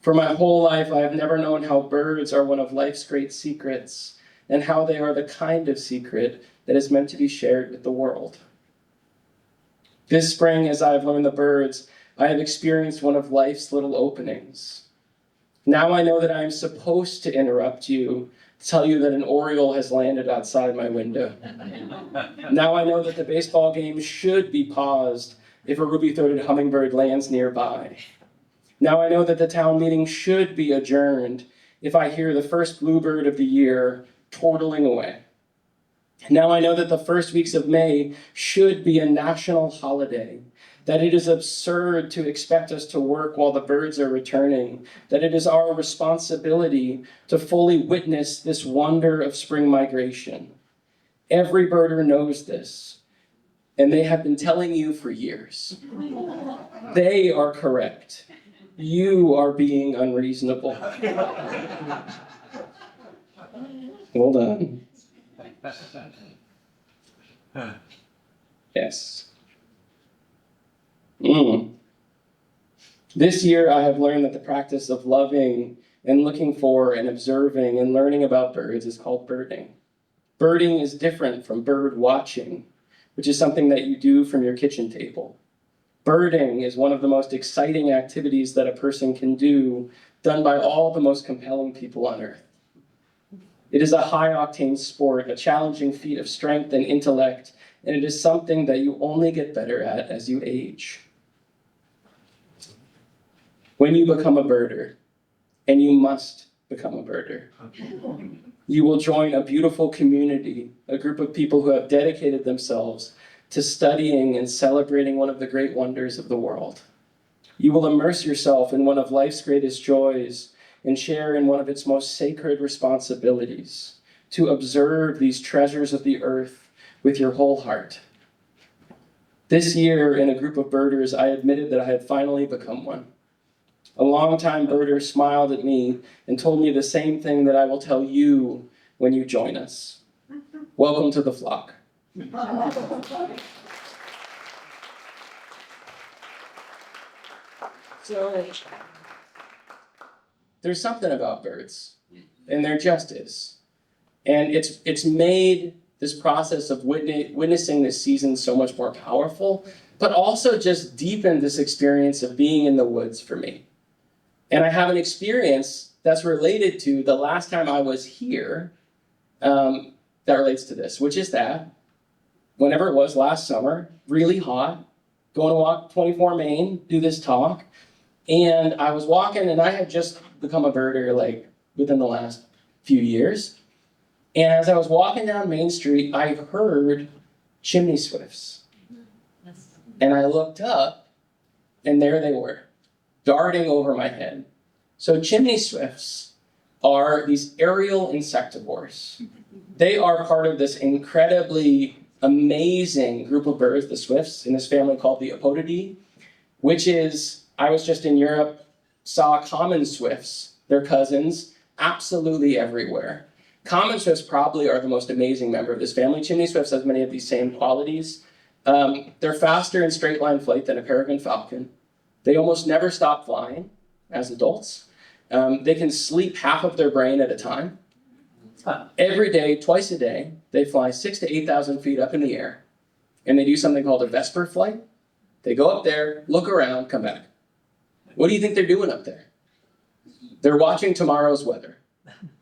For my whole life, I have never known how birds are one of life's great secrets, and how they are the kind of secret that is meant to be shared with the world. This spring, as I have learned the birds, I have experienced one of life's little openings. Now I know that I am supposed to interrupt you, tell you that an oriole has landed outside my window. Now I know that the baseball game should be paused if a ruby-throated hummingbird lands nearby. Now I know that the town meeting should be adjourned if I hear the first bluebird of the year chortling away. Now I know that the first weeks of May should be a national holiday, that it is absurd to expect us to work while the birds are returning, that it is our responsibility to fully witness this wonder of spring migration. Every birder knows this, and they have been telling you for years. They are correct. You are being unreasonable. Hold on. Yes. This year I have learned that the practice of loving and looking for and observing and learning about birds is called birding. Birding is different from bird watching, which is something that you do from your kitchen table. Birding is one of the most exciting activities that a person can do, done by all the most compelling people on earth. It is a high-octane sport, a challenging feat of strength and intellect, and it is something that you only get better at as you age. When you become a birder, and you must become a birder, you will join a beautiful community, a group of people who have dedicated themselves to studying and celebrating one of the great wonders of the world. You will immerse yourself in one of life's greatest joys and share in one of its most sacred responsibilities, to observe these treasures of the earth with your whole heart. This year, in a group of birders, I admitted that I had finally become one. A longtime birder smiled at me and told me the same thing that I will tell you when you join us. Welcome to the flock. So, there's something about birds, and there just is. And it's made this process of witnessing this season so much more powerful, but also just deepened this experience of being in the woods for me. And I have an experience that's related to the last time I was here that relates to this, which is that whenever it was last summer, really hot, going to walk 24 Main, do this talk, and I was walking, and I had just become a birder like within the last few years. And as I was walking down Main Street, I heard chimney swifts. And I looked up, and there they were, darting over my head. So chimney swifts are these aerial insectivores. They are part of this incredibly amazing group of birds, the swifts, in this family called the Apodidae, which is, I was just in Europe, saw common swifts, their cousins, absolutely everywhere. Common swifts probably are the most amazing member of this family. Chimney swifts has many of these same qualities. They're faster in straight line flight than a peregrine falcon. They almost never stop flying as adults. They can sleep half of their brain at a time. Every day, twice a day, they fly 6,000 to 8,000 feet up in the air, and they do something called a vesper flight. They go up there, look around, come back. What do you think they're doing up there? They're watching tomorrow's weather.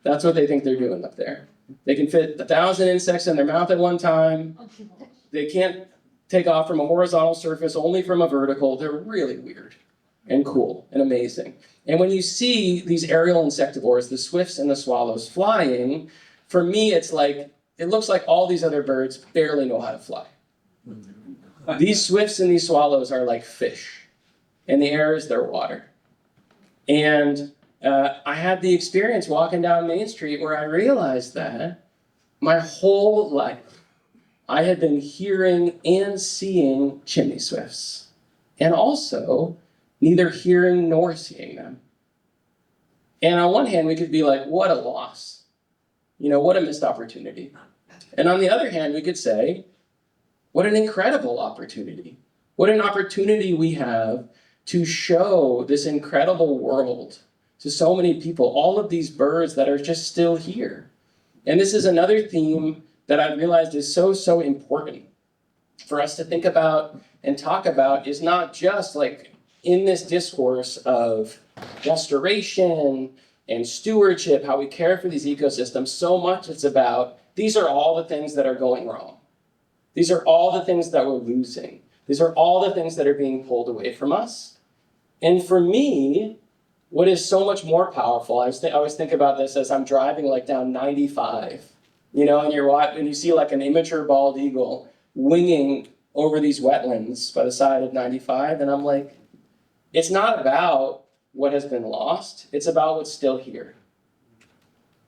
That's what they think they're doing up there. They can fit 1,000 insects in their mouth at one time. They can't take off from a horizontal surface, only from a vertical. They're really weird and cool and amazing. And when you see these aerial insectivores, the swifts and the swallows flying, for me, it's like, it looks like all these other birds barely know how to fly. These swifts and these swallows are like fish, and the air is their water. And I had the experience walking down Main Street where I realized that my whole life I had been hearing and seeing chimney swifts, and also neither hearing nor seeing them. And on one hand, we could be like, what a loss. You know, what a missed opportunity. And on the other hand, we could say, What an incredible opportunity. What an opportunity we have to show this incredible world to so many people, all of these birds that are just still here. And this is another theme that I've realized is so important for us to think about and talk about, is not just like in this discourse of restoration and stewardship, how we care for these ecosystems. So much it's about, these are all the things that are going wrong. These are all the things that we're losing. These are all the things that are being pulled away from us. And for me, what is so much more powerful, I always think about this as I'm driving like down 95, you know, and you see like an immature bald eagle winging over these wetlands by the side of 95, and I'm like, it's not about what has been lost, it's about what's still here.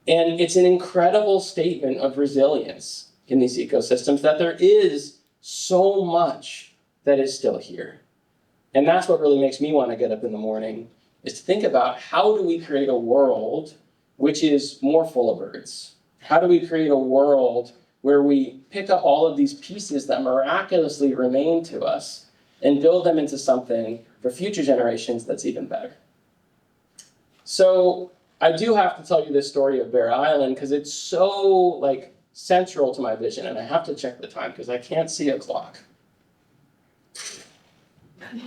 And it's an incredible statement of resilience in these ecosystems, that there is so much that is still here. And that's what really makes me want to get up in the morning, is to think about, how do we create a world which is more full of birds? How do we create a world where we pick up all of these pieces that miraculously remain to us and build them into something for future generations that's even better? So I do have to tell you this story of Bear Island, because it's so central to my vision, and I have to check the time because I can't see a clock.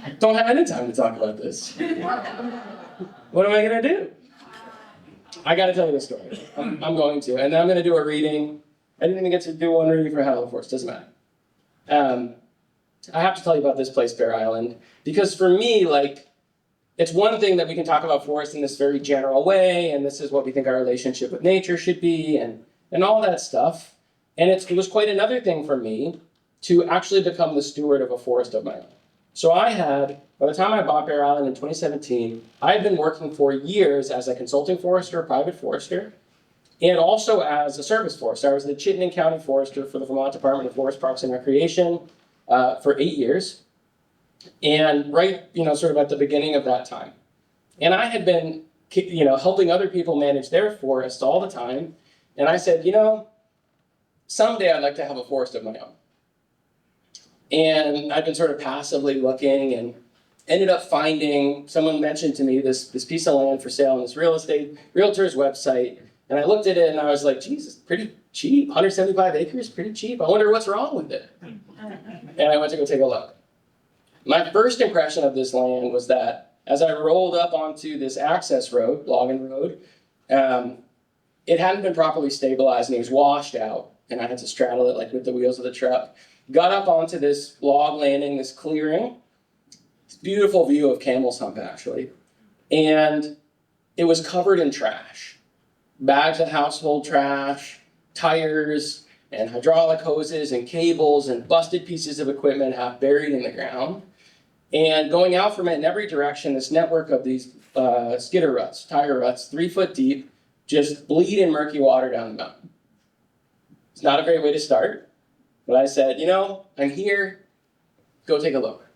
I don't have any time to talk about this. What am I going to do? I got to tell you the story. I'm going to. And then I'm going to do a reading. I didn't even get to do one reading for Hell, of course. Doesn't matter. I have to tell you about this place, Bear Island, because for me, it's one thing that we can talk about forests in this very general way, and this is what we think our relationship with nature should be, and all that stuff. And it was quite another thing for me to actually become the steward of a forest of my own. So by the time I bought Bear Island in 2017, I had been working for years as a consulting forester, a private forester, and also as a service forester. I was the Chittenden County Forester for the Vermont Department of Forest, Parks, and Recreation for 8 years. And right, sort of at the beginning of that time. And I had been, helping other people manage their forests all the time. And I said, someday I'd like to have a forest of my own. And I've been sort of passively looking, and ended up finding, someone mentioned to me this piece of land for sale on this realtor's website. And I looked at it and I was like, geez, it's pretty cheap, 175 acres, pretty cheap. I wonder what's wrong with it. And I went to go take a look. My first impression of this land was that as I rolled up onto this access road, logging road, it hadn't been properly stabilized and it was washed out, and I had to straddle it with the wheels of the truck. Got up onto this log landing, this clearing, this beautiful view of Camel's Hump actually, and it was covered in trash. Bags of household trash, tires, and hydraulic hoses and cables and busted pieces of equipment half buried in the ground. And going out from it in every direction, this network of these skidder ruts, tire ruts, 3 foot deep, just bleeding murky water down the mountain. It's not a great way to start, but I said, I'm here, go take a look.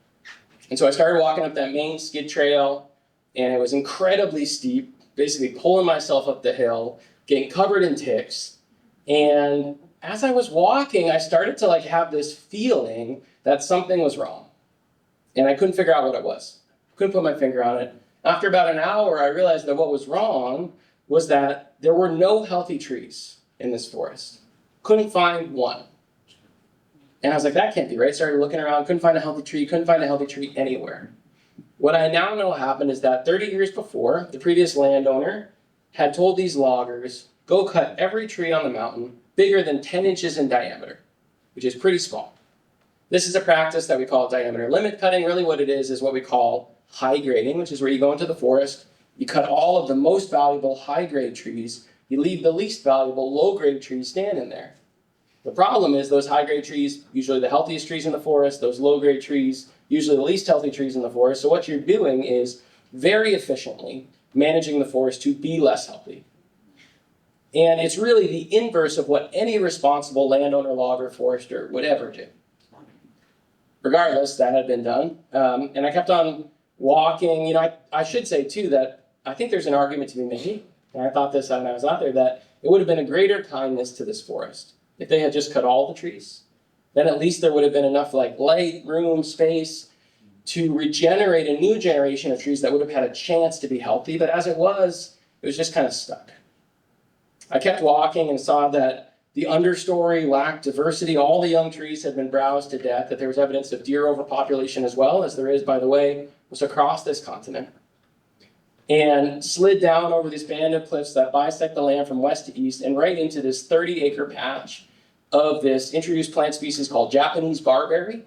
And so I started walking up that main skid trail, and it was incredibly steep, basically pulling myself up the hill, getting covered in ticks. And as I was walking, I started to have this feeling that something was wrong. And I couldn't figure out what it was. Couldn't put my finger on it. After about an hour, I realized that what was wrong was that there were no healthy trees in this forest. Couldn't find one. And I was like, that can't be right. Started looking around, couldn't find a healthy tree anywhere. What I now know happened is that 30 years before, the previous landowner had told these loggers, go cut every tree on the mountain bigger than 10 inches in diameter, which is pretty small. This is a practice that we call diameter limit cutting. Really what it is what we call high grading, which is where you go into the forest, you cut all of the most valuable high grade trees, you leave the least valuable low grade trees standing there. The problem is those high grade trees, usually the healthiest trees in the forest, those low grade trees, usually the least healthy trees in the forest. So what you're doing is very efficiently managing the forest to be less healthy. And it's really the inverse of what any responsible landowner, logger, forester would ever do. Regardless, that had been done. And I kept on walking. I should say too that I think there's an argument to be made, and I thought this when I was out there, that it would have been a greater kindness to this forest if they had just cut all the trees then at least there would have been enough like light, room, space to regenerate a new generation of trees that would have had a chance to be healthy. But as it was just kind of stuck. I kept walking and saw that the understory lacked diversity. All the young trees had been browsed to death, that there was evidence of deer overpopulation as well, as there is, by the way, was across this continent. And slid down over these band of cliffs that bisect the land from west to east and right into this 30-acre patch of this introduced plant species called Japanese barberry,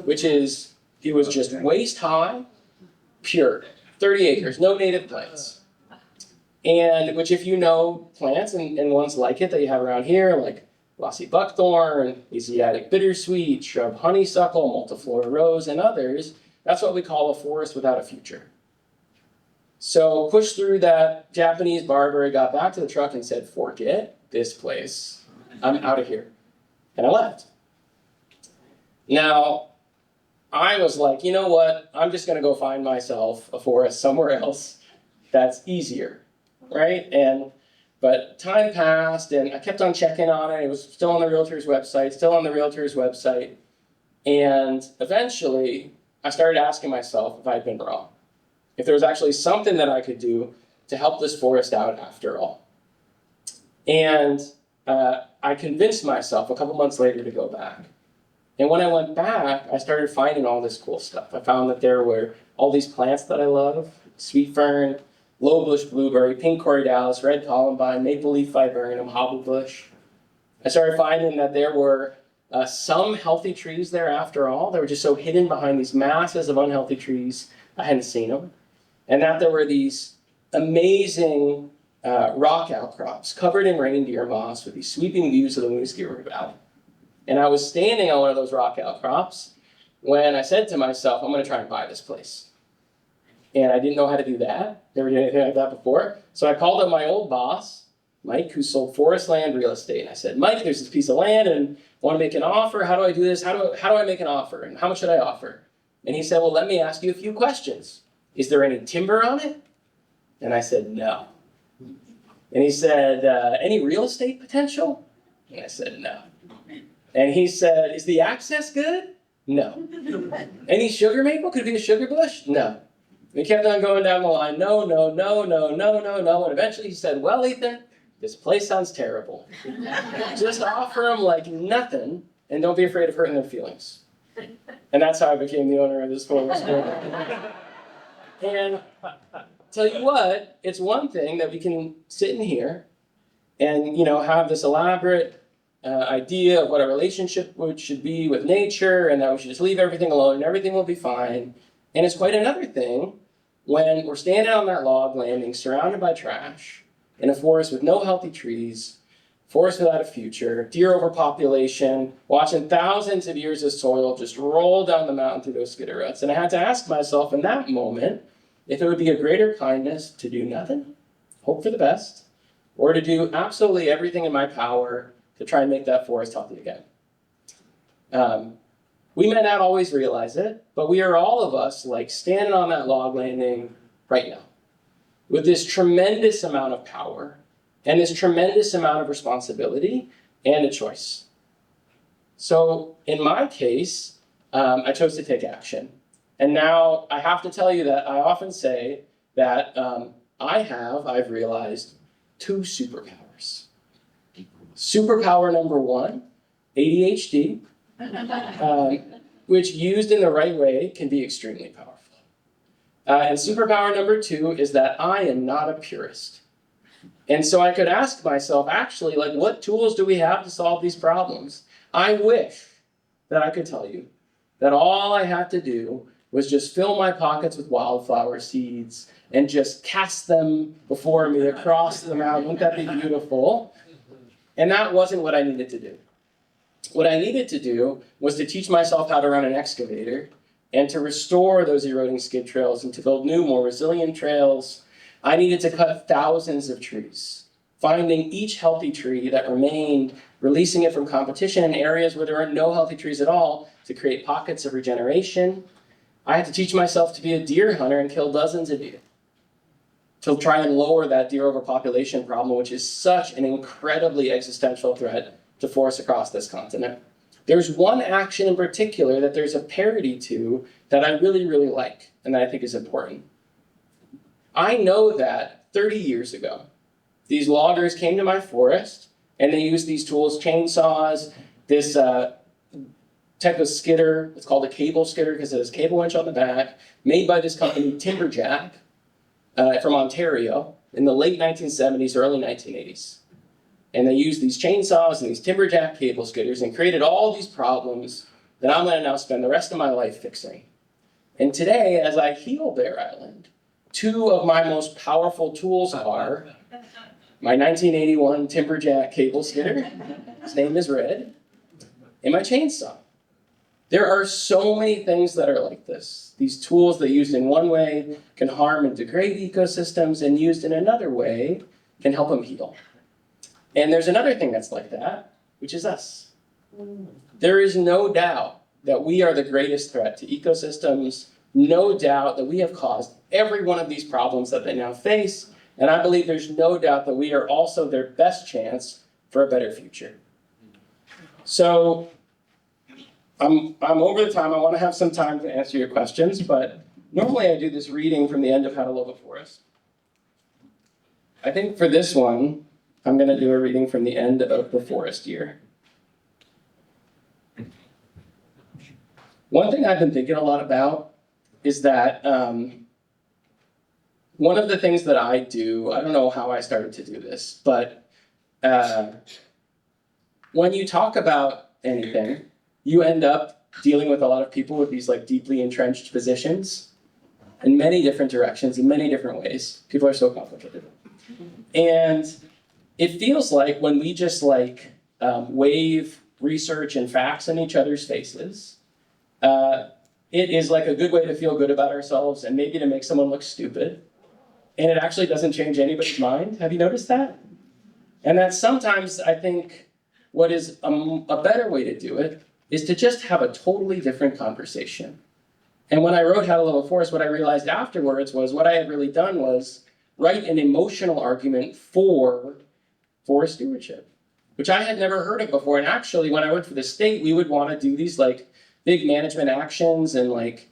which is, it was just waist high, pure, 30 acres, no native plants. And which, if you know plants and ones like it that you have around here, like glossy buckthorn, Asiatic bittersweet, shrub honeysuckle, multiflora rose, and others, that's what we call a forest without a future. So pushed through that Japanese barberry, got back to the truck and said, forget this place. I'm out of here. And I left. Now, I was like, you know what? I'm just going to go find myself a forest somewhere else that's easier, right? But time passed, and I kept on checking on it. It was still on the realtor's website, And eventually, I started asking myself if I'd been wrong. If there was actually something that I could do to help this forest out after all. And I convinced myself a couple months later to go back. And when I went back, I started finding all this cool stuff. I found that there were all these plants that I love: sweet fern, low bush blueberry, pink corydalis, red columbine, maple leaf viburnum, hobblebush. I started finding that there were some healthy trees there after all. They were just so hidden behind these masses of unhealthy trees, I hadn't seen them. And that there were these amazing rock outcrops covered in reindeer moss with these sweeping views of the Winooski River Valley. And I was standing on one of those rock outcrops when I said to myself, I'm going to try and buy this place. And I didn't know how to do that. Never did anything like that before. So I called up my old boss, Mike, who sold forest land real estate. And I said, Mike, there's this piece of land and I want to make an offer. How do I do this? How do I make an offer? And how much should I offer? And he said, well, let me ask you a few questions. Is there any timber on it? And I said, no. And he said, any real estate potential? And I said, no. And he said, is the access good? No. Any sugar maple? Could it be a sugar bush? No. We kept on going down the line, no. And eventually he said, well, Ethan, this place sounds terrible. Just offer them like nothing and don't be afraid of hurting their feelings. And that's how I became the owner of this forest. And tell you what, it's one thing that we can sit in here and, have this elaborate idea of what our relationship should be with nature, and that we should just leave everything alone and everything will be fine. And it's quite another thing when we're standing on that log landing, surrounded by trash, in a forest with no healthy trees, forest without a future, deer overpopulation, watching thousands of years of soil just roll down the mountain through those skidder ruts. And I had to ask myself in that moment if it would be a greater kindness to do nothing, hope for the best, or to do absolutely everything in my power to try and make that forest healthy again. We may not always realize it, but we are all of us like standing on that log landing right now with this tremendous amount of power and this tremendous amount of responsibility and a choice. So in my case, I chose to take action. And now I have to tell you that I often say that I've realized two superpowers. Superpower number one, ADHD, which used in the right way can be extremely powerful. And superpower number two is that I am not a purist. And so I could ask myself, actually, like, what tools do we have to solve these problems? I wish that I could tell you that all I had to do was just fill my pockets with wildflower seeds and just cast them before me across the mountain. Wouldn't that be beautiful? And that wasn't what I needed to do. What I needed to do was to teach myself how to run an excavator and to restore those eroding skid trails and to build new, more resilient trails. I needed to cut thousands of trees, finding each healthy tree that remained, releasing it from competition in areas where there are no healthy trees at all to create pockets of regeneration. I had to teach myself to be a deer hunter and kill dozens of deer to try and lower that deer overpopulation problem, which is such an incredibly existential threat to forests across this continent. There's one action in particular that there's a parity to that I really, really like and that I think is important. I know that 30 years ago, these loggers came to my forest and they used these tools, chainsaws, this type of skidder. It's called a cable skidder because it has a cable winch on the back, made by this company, Timberjack, from Ontario in the late 1970s, early 1980s. And they used these chainsaws and these Timberjack cable skidders and created all these problems that I'm going to now spend the rest of my life fixing. And today, as I heal Bear Island, two of my most powerful tools are my 1981 Timberjack cable skidder, his name is Red, and my chainsaw. There are so many things that are like this. These tools that used in one way can harm and degrade ecosystems, and used in another way can help them heal. And there's another thing that's like that, which is us. There is no doubt that we are the greatest threat to ecosystems, no doubt that we have caused every one of these problems that they now face, and I believe there's no doubt that we are also their best chance for a better future. So, I'm over the time. I want to have some time to answer your questions, but normally I do this reading from the end of How to Love a Forest. I think for this one, I'm going to do a reading from the end of the forest year. One thing I've been thinking a lot about is that one of the things that I do, I don't know how I started to do this, but when you talk about anything, you end up dealing with a lot of people with these like deeply entrenched positions in many different directions, in many different ways. People are so complicated. And it feels like when we just like wave research and facts in each other's faces, it is like a good way to feel good about ourselves and maybe to make someone look stupid. And it actually doesn't change anybody's mind. Have you noticed that? And that sometimes I think what is a better way to do it is to just have a totally different conversation. And when I wrote How to Love a Forest, what I realized afterwards was what I had really done was write an emotional argument for forest stewardship, which I had never heard of before. And actually, when I worked for the state, we would want to do these like big management actions and like,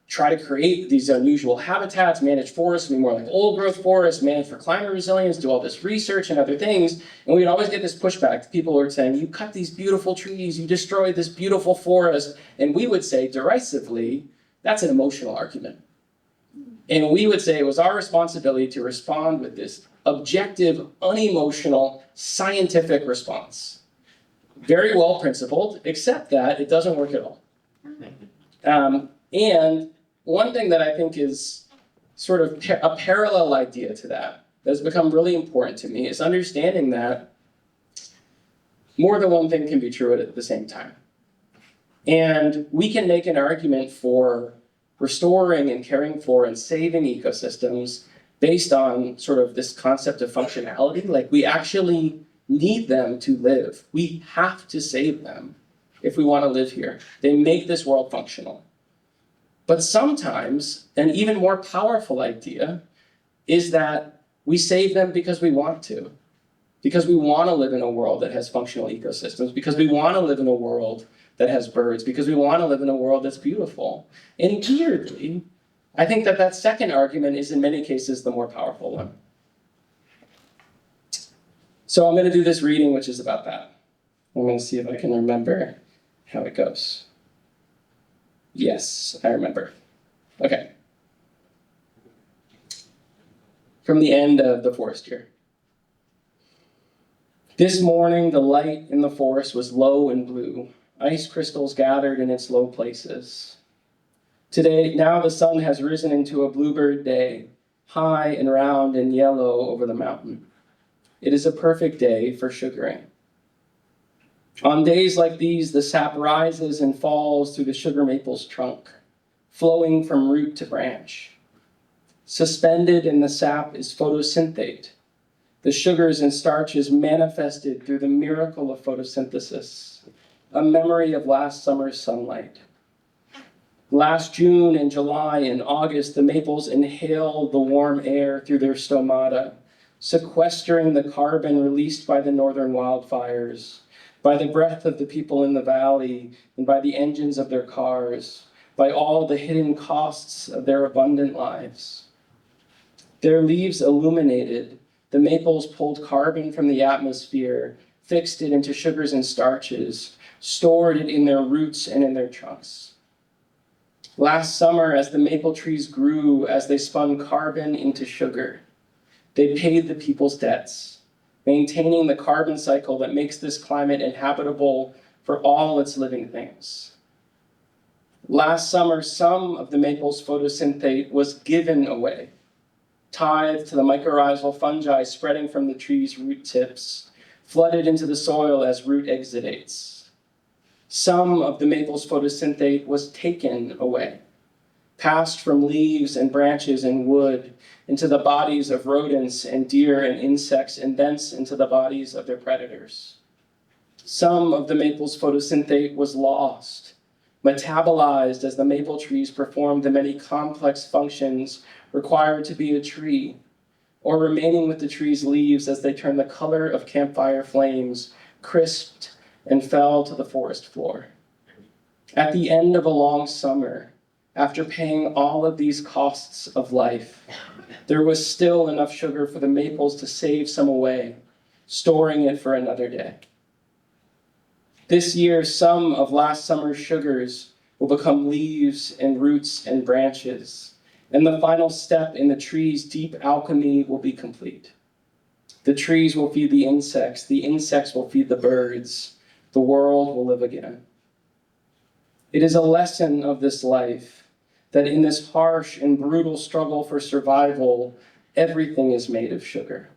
try to create these unusual habitats, manage forests, be more like old growth forests, manage for climate resilience, do all this research and other things. And we'd always get this pushback. People were saying, you cut these beautiful trees, you destroyed this beautiful forest. And we would say derisively, that's an emotional argument. And we would say it was our responsibility to respond with this objective, unemotional, scientific response. Very well principled, except that it doesn't work at all. And one thing that I think is sort of a parallel idea to that has become really important to me is understanding that more than one thing can be true at the same time. And we can make an argument for restoring and caring for and saving ecosystems based on sort of this concept of functionality. Like we actually need them to live. We have to save them if we want to live here. They make this world functional. But sometimes an even more powerful idea is that we save them because we want to. Because we want to live in a world that has functional ecosystems. Because we want to live in a world that has birds. Because we want to live in a world that's beautiful. And weirdly, I think that that second argument is in many cases the more powerful one. So I'm going to do this reading which is about that. I'm going to see if I can remember how it goes. Yes, I remember. Okay. From the end of the forest year. This morning, the light in the forest was low and blue. Ice crystals gathered in its low places. Today, now the sun has risen into a bluebird day, high and round and yellow over the mountain. It is a perfect day for sugaring. On days like these, the sap rises and falls through the sugar maple's trunk, flowing from root to branch. Suspended in the sap is photosynthate, the sugars and starches manifested through the miracle of photosynthesis, a memory of last summer's sunlight. Last June and July and August, the maples inhaled the warm air through their stomata, sequestering the carbon released by the northern wildfires, by the breath of the people in the valley, and by the engines of their cars, by all the hidden costs of their abundant lives. Their leaves illuminated, the maples pulled carbon from the atmosphere, fixed it into sugars and starches, stored it in their roots and in their trunks. Last summer, as the maple trees grew, as they spun carbon into sugar, they paid the people's debts, maintaining the carbon cycle that makes this climate inhabitable for all its living things. Last summer, some of the maple's photosynthate was given away, tithed to the mycorrhizal fungi spreading from the tree's root tips, flooded into the soil as root exudates. Some of the maple's photosynthate was taken away, passed from leaves and branches and wood into the bodies of rodents and deer and insects, and thence into the bodies of their predators. Some of the maple's photosynthate was lost, metabolized as the maple trees performed the many complex functions required to be a tree, or remaining with the tree's leaves as they turned the color of campfire flames, crisped and fell to the forest floor. At the end of a long summer, after paying all of these costs of life, there was still enough sugar for the maples to save some away, storing it for another day. This year, some of last summer's sugars will become leaves and roots and branches, and the final step in the tree's deep alchemy will be complete. The trees will feed the insects will feed the birds, the world will live again. It is a lesson of this life that in this harsh and brutal struggle for survival, everything is made of sugar.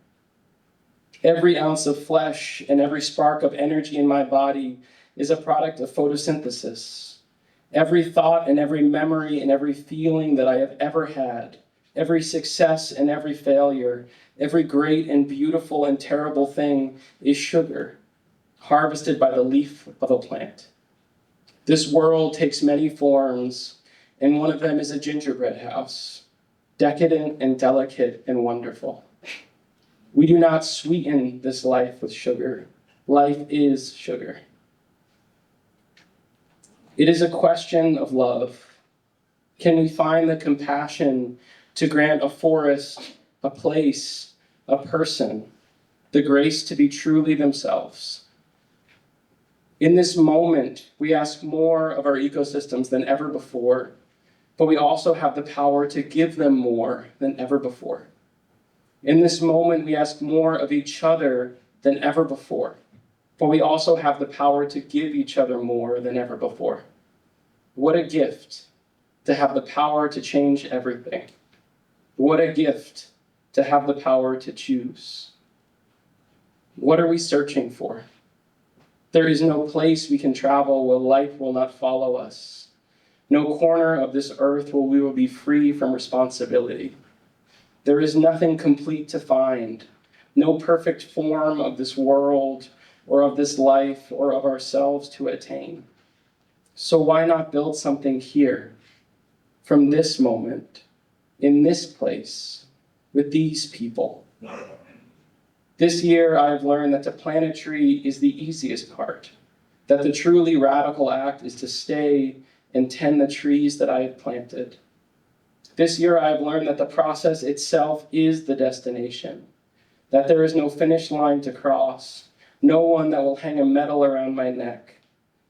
Every ounce of flesh and every spark of energy in my body is a product of photosynthesis. Every thought and every memory and every feeling that I have ever had, every success and every failure, every great and beautiful and terrible thing is sugar, harvested by the leaf of a plant. This world takes many forms, and one of them is a gingerbread house, decadent and delicate and wonderful. We do not sweeten this life with sugar. Life is sugar. It is a question of love. Can we find the compassion to grant a forest, a place, a person, the grace to be truly themselves? In this moment, we ask more of our ecosystems than ever before, but we also have the power to give them more than ever before. In this moment, we ask more of each other than ever before, but we also have the power to give each other more than ever before. What a gift to have the power to change everything. What a gift to have the power to choose. What are we searching for? There is no place we can travel where life will not follow us. No corner of this earth where we will be free from responsibility. There is nothing complete to find, no perfect form of this world or of this life or of ourselves to attain. So why not build something here, from this moment, in this place, with these people? This year, I've learned that to plant a tree is the easiest part, that the truly radical act is to stay and tend the trees that I have planted. This year, I've learned that the process itself is the destination, that there is no finish line to cross, no one that will hang a medal around my neck,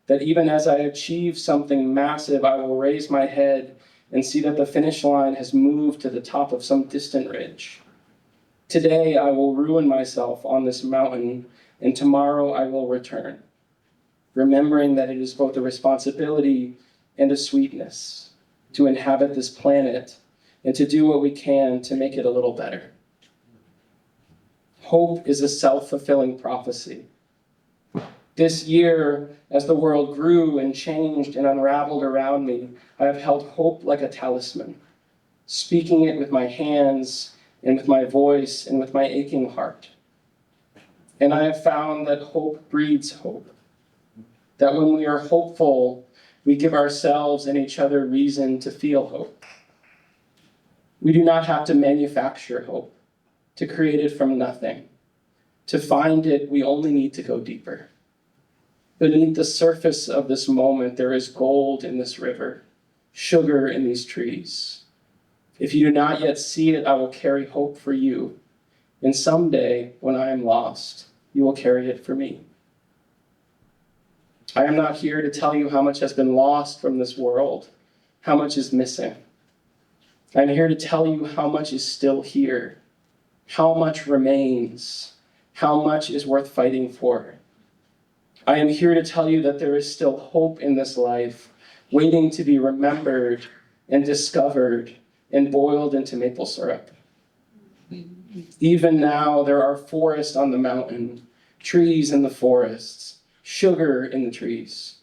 that even as I achieve something massive, I will raise my head and see that the finish line has moved to the top of some distant ridge. Today, I will ruin myself on this mountain, and tomorrow I will return, remembering that it is both a responsibility and a sweetness to inhabit this planet and to do what we can to make it a little better. Hope is a self-fulfilling prophecy. This year, as the world grew and changed and unraveled around me, I have held hope like a talisman, speaking it with my hands and with my voice and with my aching heart. And I have found that hope breeds hope, that when we are hopeful, we give ourselves and each other reason to feel hope. We do not have to manufacture hope, to create it from nothing. To find it, we only need to go deeper. Beneath the surface of this moment, there is gold in this river, sugar in these trees. If you do not yet see it, I will carry hope for you. And someday, when I am lost, you will carry it for me. I am not here to tell you how much has been lost from this world, how much is missing. I am here to tell you how much is still here, how much remains, how much is worth fighting for. I am here to tell you that there is still hope in this life, waiting to be remembered and discovered and boiled into maple syrup. Even now, there are forests on the mountain, trees in the forests, sugar in the trees.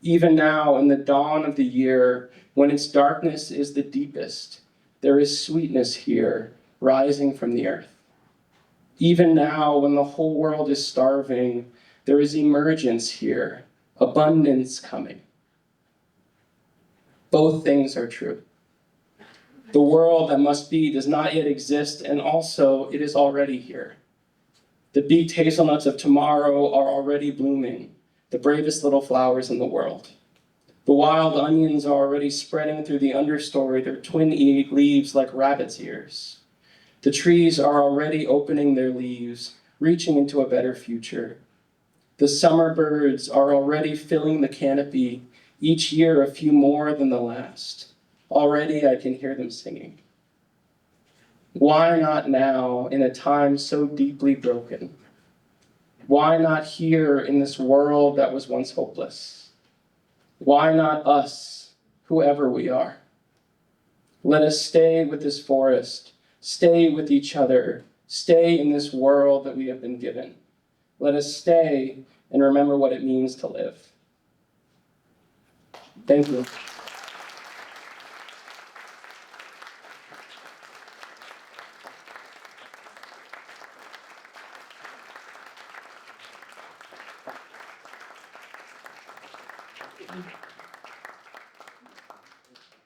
Even now, in the dawn of the year, when its darkness is the deepest, there is sweetness here, rising from the earth. Even now, when the whole world is starving, there is emergence here, abundance coming. Both things are true. The world that must be does not yet exist, and also it is already here. The beaked hazelnuts of tomorrow are already blooming, the bravest little flowers in the world. The wild onions are already spreading through the understory, their twin leaves like rabbit's ears. The trees are already opening their leaves, reaching into a better future. The summer birds are already filling the canopy, each year a few more than the last. Already I can hear them singing. Why not now, in a time so deeply broken? Why not here in this world that was once hopeless? Why not us, whoever we are? Let us stay with this forest, stay with each other, stay in this world that we have been given. Let us stay and remember what it means to live. Thank you.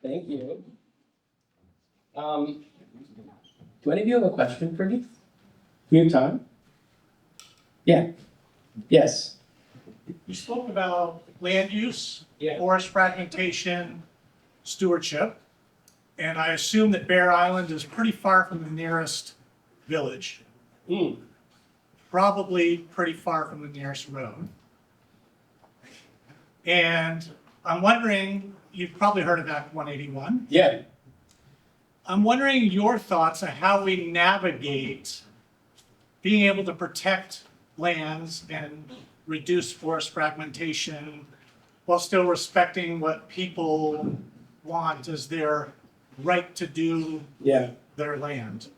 Thank you. Do any of you have a question for me? Do you have time? Yeah. Yes. You spoke about land use, forest fragmentation, stewardship, and I assume that Bear Island is pretty far from the nearest village. Probably pretty far from the nearest road. And I'm wondering, you've probably heard of Act 181. Yeah. I'm wondering your thoughts on how we navigate being able to protect lands and reduce forest fragmentation while still respecting what people want as their right to do their land.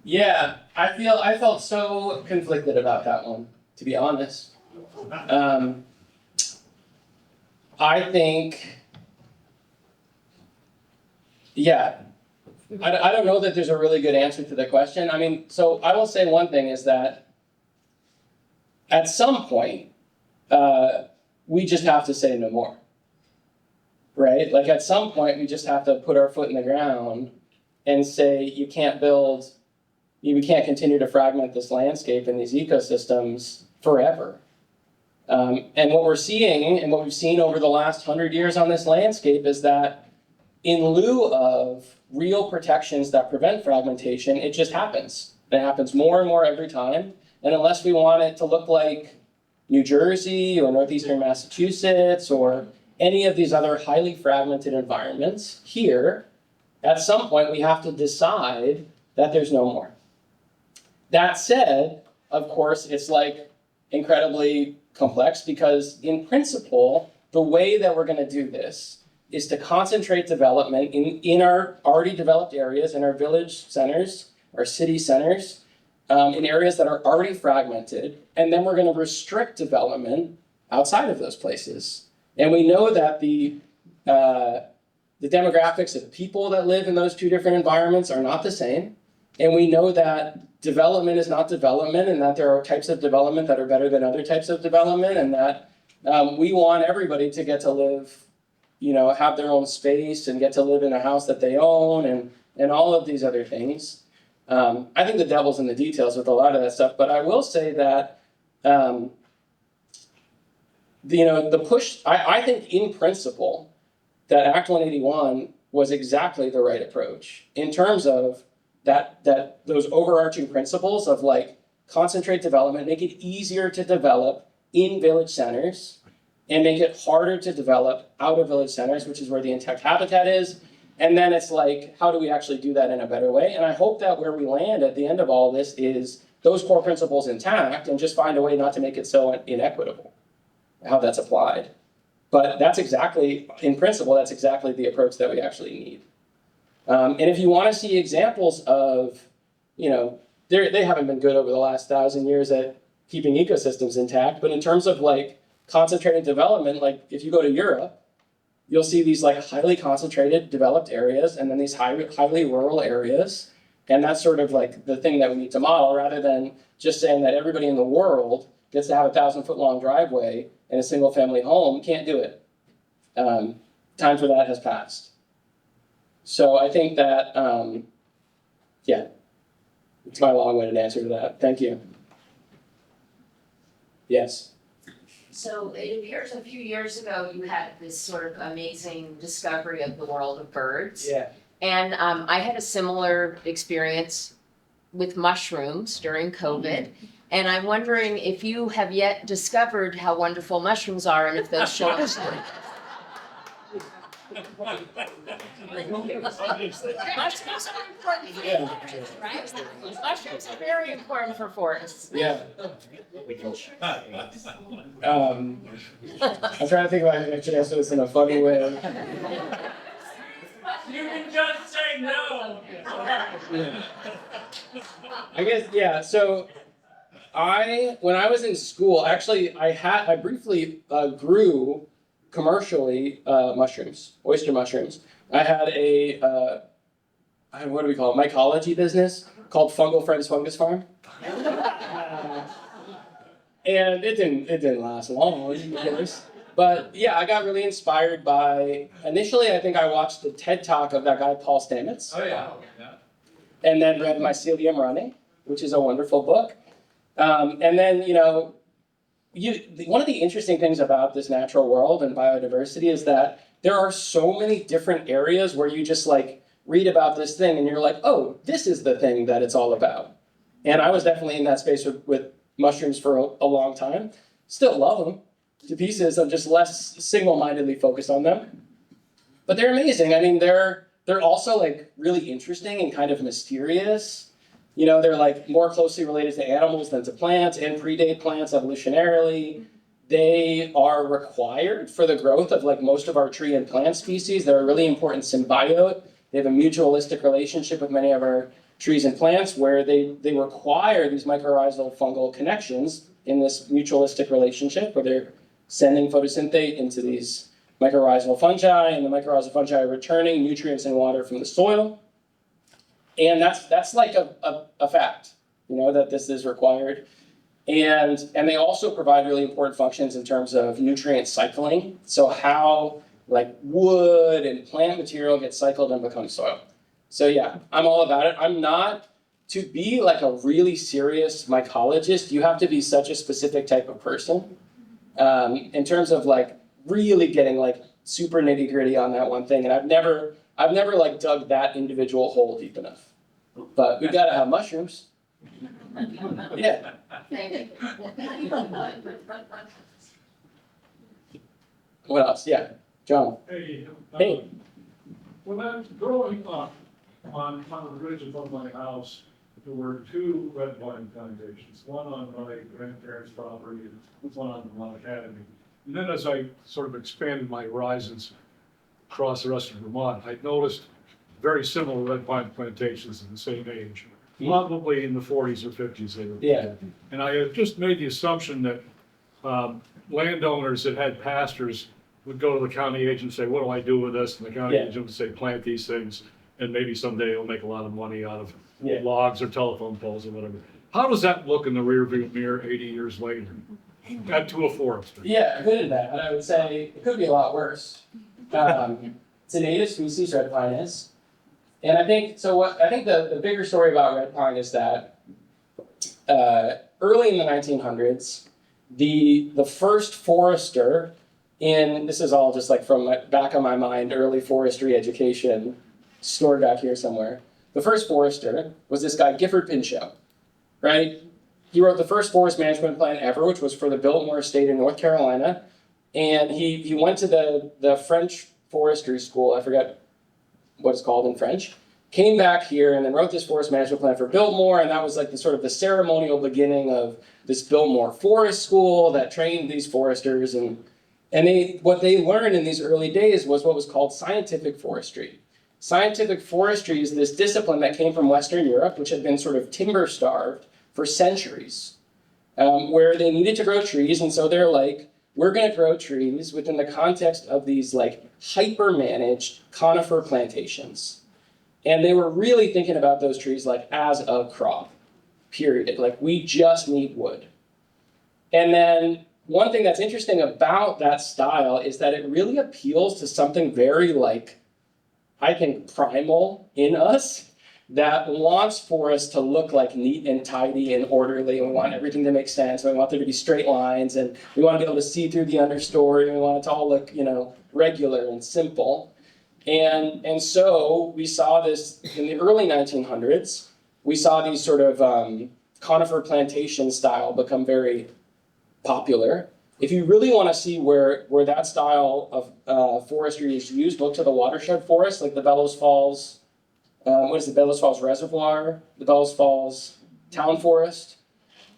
Yeah, I felt so conflicted about that one, to be honest. I think, I don't know that there's a really good answer to the question. I mean, so I will say one thing is that at some point, we just have to say no more, right? Like at some point, we just have to put our foot in the ground and say, you can't we can't continue to fragment this landscape and these ecosystems forever. And what we're seeing and what we've seen over the last 100 years on this landscape is that in lieu of real protections that prevent fragmentation, it just happens. It happens more and more every time. And unless we want it to look like New Jersey or northeastern Massachusetts or any of these other highly fragmented environments here, at some point we have to decide that there's no more. That said, of course, it's like incredibly complex because in principle, the way that we're going to do this is to concentrate development in our already developed areas, in our village centers, our city centers, in areas that are already fragmented, and then we're going to restrict development outside of those places. And we know that the demographics of people that live in those two different environments are not the same. And we know that development is not development, and that there are types of development that are better than other types of development, and that we want everybody to get to live, have their own space and get to live in a house that they own and all of these other things. I think the devil's in the details with a lot of that stuff, but I will say that the push, I think in principle that Act 181 was exactly the right approach in terms of that those overarching principles of like concentrate development, make it easier to develop in village centers and make it harder to develop out of village centers, which is where the intact habitat is. And then it's like, how do we actually do that in a better way? And I hope that where we land at the end of all this is those core principles intact and just find a way not to make it so inequitable, how that's applied. But that's exactly, in principle, that's exactly the approach that we actually need. And if you want to see examples of, they haven't been good over the last 1,000 years at keeping ecosystems intact, but in terms of like concentrated development, like if you go to Europe, you'll see these like highly concentrated developed areas and then these highly rural areas. And that's sort of like the thing that we need to model rather than just saying that everybody in the world gets to have a 1,000-foot-long driveway in a single family home. Can't do it. Time for that has passed. So I think that, it's my long-winded answer to that. Thank you. Yes. So it appears a few years ago you had this sort of amazing discovery of the world of birds. Yeah. And I had a similar experience with mushrooms during COVID. And I'm wondering if you have yet discovered how wonderful mushrooms are and if those show up. Mushrooms are important for forests, right? Mushrooms are very important for forests. Yeah. I'm trying to think if I should answer this in a funny way. You can just say no. I guess, yeah, so when I was in school, actually, I briefly grew commercially mushrooms, oyster mushrooms. I had what do we call it, mycology business called Fungal Friends Fungus Farm. And it didn't last long, of course. But yeah, I got really inspired by, initially I think I watched the TED Talk of that guy, Paul Stamets. Oh yeah. And then read Mycelium Running, which is a wonderful book. And then, one of the interesting things about this natural world and biodiversity is that there are so many different areas where you just like read about this thing and you're like, oh, this is the thing that it's all about. And I was definitely in that space with mushrooms for a long time. Still love them to pieces. I'm just less single-mindedly focused on them. But they're amazing. I mean, they're also like really interesting and kind of mysterious. They're like more closely related to animals than to plants and predate plants evolutionarily. They are required for the growth of like most of our tree and plant species. They're a really important symbiote. They have a mutualistic relationship with many of our trees and plants where they require these mycorrhizal fungal connections in this mutualistic relationship where they're sending photosynthate into these mycorrhizal fungi, and the mycorrhizal fungi are returning nutrients and water from the soil. And that's like a fact, that this is required. And they also provide really important functions in terms of nutrient cycling. So how like wood and plant material gets cycled and becomes soil. So yeah, I'm all about it. I'm not, to be like a really serious mycologist, you have to be such a specific type of person. In terms of like really getting like super nitty gritty on that one thing. And I've never like dug that individual hole deep enough. But we've got to have mushrooms. Yeah. What else? Yeah, John. Hey, Hey. When I was growing up, on the ridge above my house, there were 2 red vine plantations, one on my grandparents' property and one on Vermont Academy. And then as I sort of expanded my horizons across the rest of Vermont, I noticed very similar red vine plantations in the same age, probably in the 40s or 50s they were. Yeah. And I had just made the assumption that landowners that had pastures would go to the county agent and say, what do I do with this? And the county agent would say, plant these things, and maybe someday it'll make a lot of money out of logs or telephone poles or whatever. How does that look in the rearview mirror 80 years later? To a forester. Yeah, good at that, but I would say it could be a lot worse. It's a native species, red pine is. And I think the bigger story about red pine is that early in the 1900s, the first forester this is all just like from the back of my mind, early forestry education, stored back here somewhere. The first forester was this guy, Gifford Pinchot, right? He wrote the first forest management plan ever, which was for the Biltmore Estate in North Carolina. And he went to the French forestry school, I forget what it's called in French, came back here and then wrote this forest management plan for Biltmore, and that was like the sort of the ceremonial beginning of this Biltmore Forest School that trained these foresters, and what they learned in these early days was what was called scientific forestry. Scientific forestry is this discipline that came from Western Europe, which had been sort of timber starved for centuries, where they needed to grow trees, and so they're like, we're going to grow trees within the context of these like hyper-managed conifer plantations. And they were really thinking about those trees like as a crop, period. Like we just need wood. And then one thing that's interesting about that style is that it really appeals to something very like, I think, primal in us, that wants forests to look like neat and tidy and orderly, and we want everything to make sense, and we want there to be straight lines, and we want to be able to see through the understory, and we want it to all look, regular and simple. And so we saw this in the early 1900s. We saw these sort of conifer plantation style become very popular. If you really want to see where that style of forestry is used, look to the watershed forest, like the Bellows Falls. What is the Bellows Falls Reservoir? The Bellows Falls Town Forest.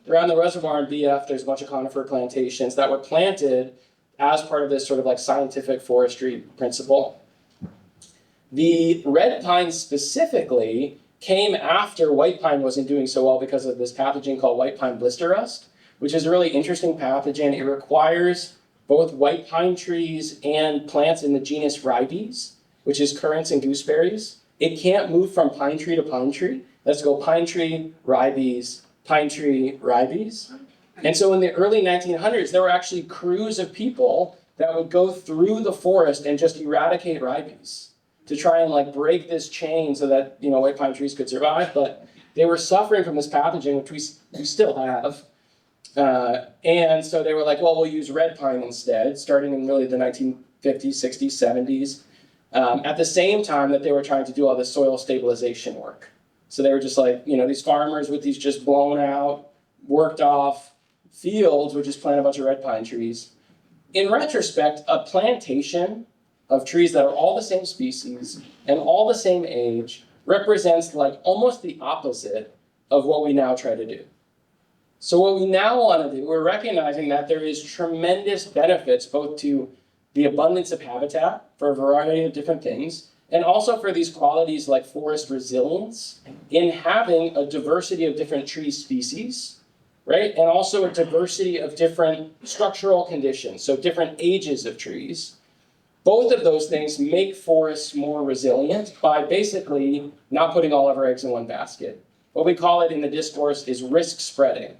Around the reservoir in BF, there's a bunch of conifer plantations that were planted as part of this sort of like scientific forestry principle. The red pine specifically came after white pine wasn't doing so well because of this pathogen called white pine blister rust, which is a really interesting pathogen. It requires both white pine trees and plants in the genus Ribes, which is currants and gooseberries. It can't move from pine tree to pine tree. Let's go pine tree, Ribes, pine tree, Ribes. And so in the early 1900s, there were actually crews of people that would go through the forest and just eradicate Ribes to try and like break this chain so that, white pine trees could survive. But they were suffering from this pathogen, which we still have. And so they were like, well, we'll use red pine instead, starting in really the 1950s, 60s, 70s. At the same time that they were trying to do all this soil stabilization work. So they were just like, these farmers with these just blown out, worked off fields would just plant a bunch of red pine trees. In retrospect, a plantation of trees that are all the same species and all the same age represents like almost the opposite of what we now try to do. So what we now want to do, we're recognizing that there is tremendous benefits both to the abundance of habitat for a variety of different things, and also for these qualities like forest resilience in having a diversity of different tree species, right? And also a diversity of different structural conditions, so different ages of trees. Both of those things make forests more resilient by basically not putting all of our eggs in one basket. What we call it in the discourse is risk spreading.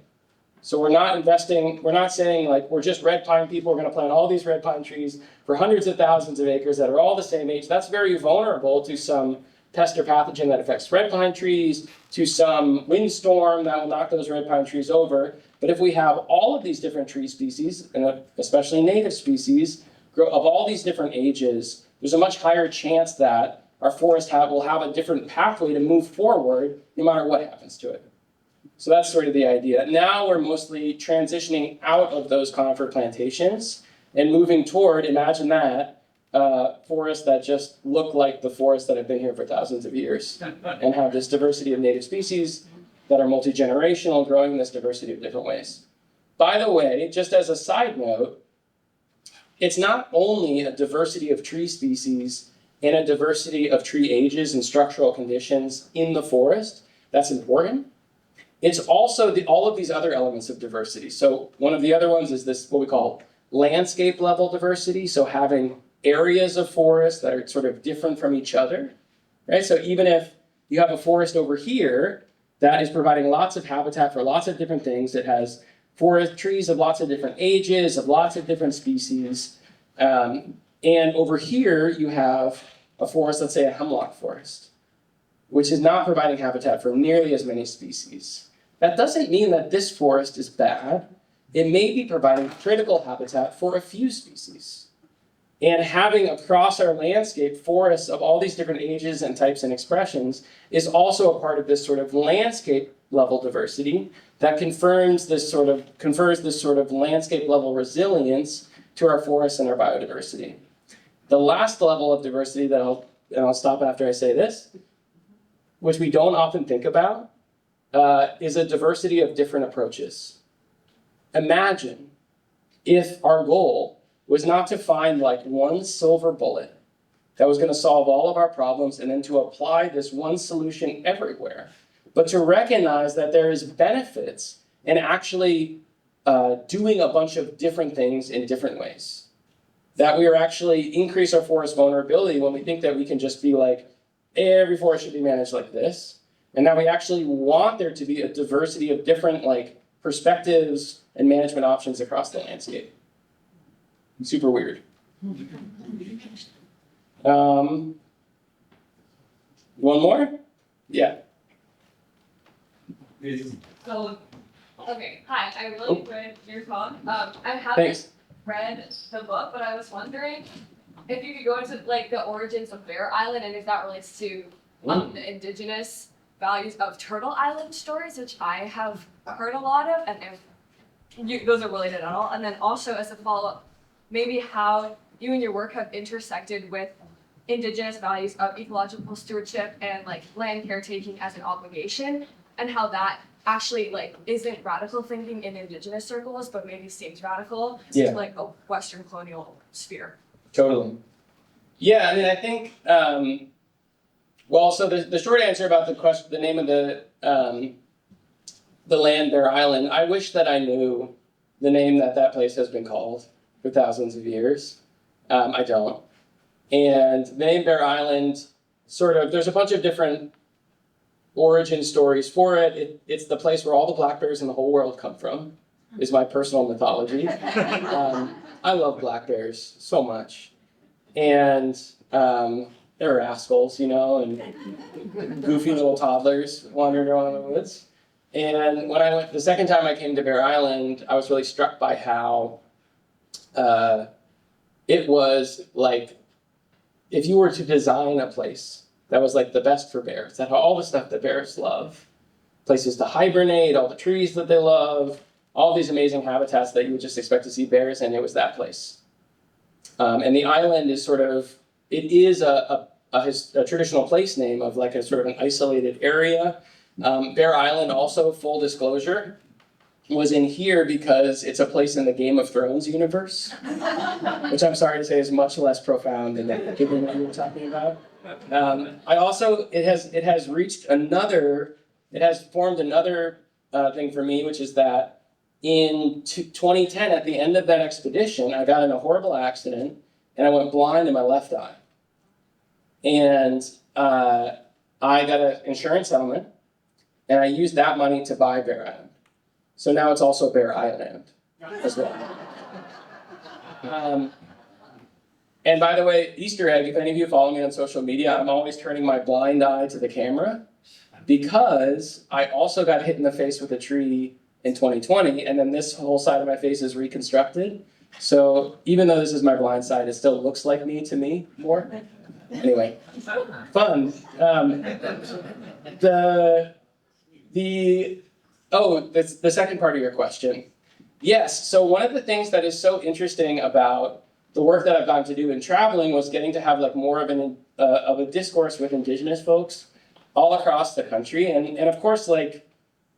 So we're not saying like we're just red pine people, we're going to plant all these red pine trees for hundreds of thousands of acres that are all the same age. That's very vulnerable to some pest or pathogen that affects red pine trees, to some windstorm that will knock those red pine trees over. But if we have all of these different tree species, and especially native species, of all these different ages, there's a much higher chance that our forest will have a different pathway to move forward no matter what happens to it. So that's sort of the idea. Now we're mostly transitioning out of those conifer plantations and moving toward, imagine that, forests that just look like the forests that have been here for thousands of years and have this diversity of native species that are multi-generational, growing in this diversity of different ways. By the way, just as a side note, it's not only a diversity of tree species and a diversity of tree ages and structural conditions in the forest that's important. It's also all of these other elements of diversity. So one of the other ones is this, what we call landscape level diversity. So having areas of forest that are sort of different from each other, right? So even if you have a forest over here that is providing lots of habitat for lots of different things, it has forest trees of lots of different ages, of lots of different species. And over here you have a forest, let's say a hemlock forest, which is not providing habitat for nearly as many species. That doesn't mean that this forest is bad. it may be providing critical habitat for a few species. And having across our landscape forests of all these different ages and types and expressions is also a part of this sort of landscape level diversity that confers this sort of landscape level resilience to our forests and our biodiversity. The last level of diversity that I'll stop after I say this, which we don't often think about, is a diversity of different approaches. Imagine if our goal was not to find like one silver bullet that was going to solve all of our problems and then to apply this one solution everywhere, but to recognize that there is benefits in actually doing a bunch of different things in different ways. That we are actually increase our forest vulnerability when we think that we can just be like, every forest should be managed like this, and that we actually want there to be a diversity of different like perspectives and management options across the landscape. Super weird. One more? Yeah. So, okay, hi, I really enjoyed your talk. I haven't Thanks. read the book, but I was wondering if you could go into like the origins of Bear Island and if that relates to the indigenous values of Turtle Island stories, which I have heard a lot of, and if those are related at all. And then also as a follow-up, maybe how you and your work have intersected with indigenous values of ecological stewardship and like land caretaking as an obligation, and how that actually like isn't radical thinking in indigenous circles, but maybe seems radical to like a Western colonial sphere. Totally. Yeah, I mean, I think, well, so the short answer about the question, the name of the land, Bear Island, I wish that I knew the name that place has been called for thousands of years. I don't. And the name Bear Island, there's a bunch of different origin stories for it. It's the place where all the black bears in the whole world come from, is my personal mythology. I love black bears so much. And they're rascals, you know, and goofy little toddlers wandering around in the woods. And when I went, the second time I came to Bear Island, I was really struck by how it was like, if you were to design a place that was like the best for bears, that had all the stuff that bears love, places to hibernate, all the trees that they love, all these amazing habitats that you would just expect to see bears in, it was that place. And the island is it is a traditional place name of like a sort of an isolated area. Bear Island, also, full disclosure, was in here because it's a place in the Game of Thrones universe, which I'm sorry to say is much less profound than that, given what you were talking about. It has formed another thing for me, which is that in 2010, at the end of that expedition, I got in a horrible accident and I went blind in my left eye. And I got an insurance settlement, and I used that money to buy Bear Island. So now it's also Bear Island as well. And by the way, Easter egg, if any of you follow me on social media, I'm always turning my blind eye to the camera because I also got hit in the face with a tree in 2020, and then this whole side of my face is reconstructed. So even though this is my blind side, it still looks like me to me more. Anyway, fun. The second part of your question. Yes, so one of the things that is so interesting about the work that I've gotten to do in traveling was getting to have like more of a discourse with indigenous folks all across the country. And of course, like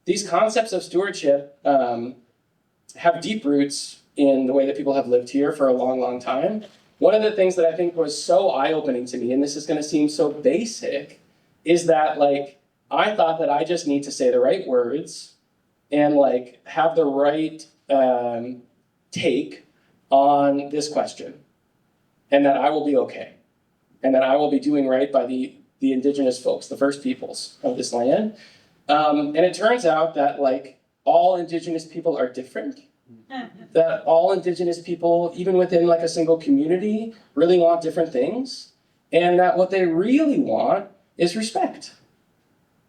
these concepts of stewardship have deep roots in the way that people have lived here for a long, long time. One of the things that I think was so eye-opening to me, and this is going to seem so basic, is that like I thought that I just need to say the right words and like have the right take on this question, and that I will be okay, and that I will be doing right by the indigenous folks, the first peoples of this land. And it turns out that like all indigenous people are different. That all indigenous people, even within like a single community, really want different things, and that what they really want is respect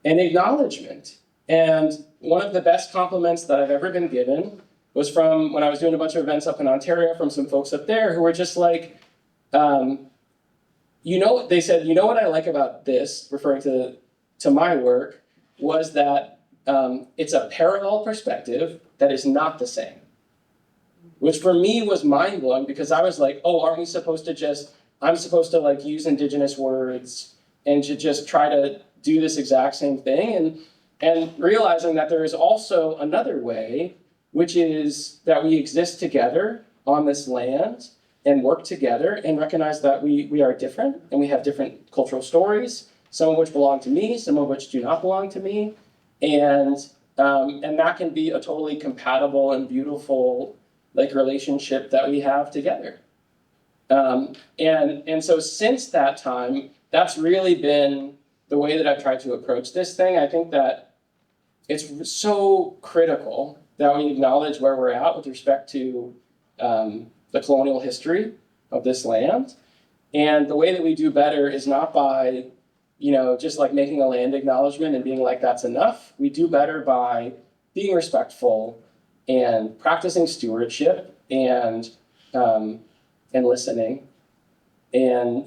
and acknowledgement. And one of the best compliments that I've ever been given was from when I was doing a bunch of events up in Ontario from some folks up there who were just like, they said, what I like about this, referring to my work, was that it's a parallel perspective that is not the same. Which for me was mind-blowing because I was like, oh, aren't we supposed to I'm supposed to like use indigenous words and to just try to do this exact same thing, and realizing that there is also another way, which is that we exist together on this land and work together and recognize that we are different and we have different cultural stories, some of which belong to me, some of which do not belong to me, and that can be a totally compatible and beautiful like relationship that we have together. And so since that time, that's really been the way that I've tried to approach this thing. I think that it's so critical that we acknowledge where we're at with respect to the colonial history of this land. And the way that we do better is not by, just like making a land acknowledgement and being like, that's enough. We do better by being respectful and practicing stewardship and listening and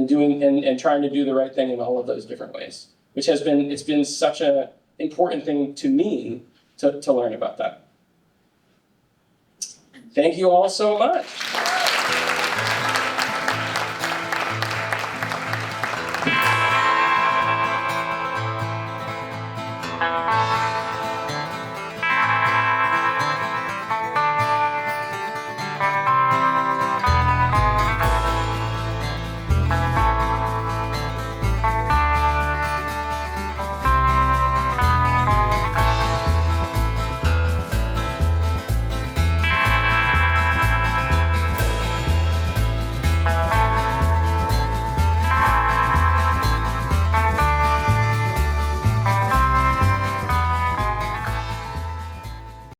doing and trying to do the right thing in all of those different ways, which it's been such an important thing to me to learn about that. Thank you all so much.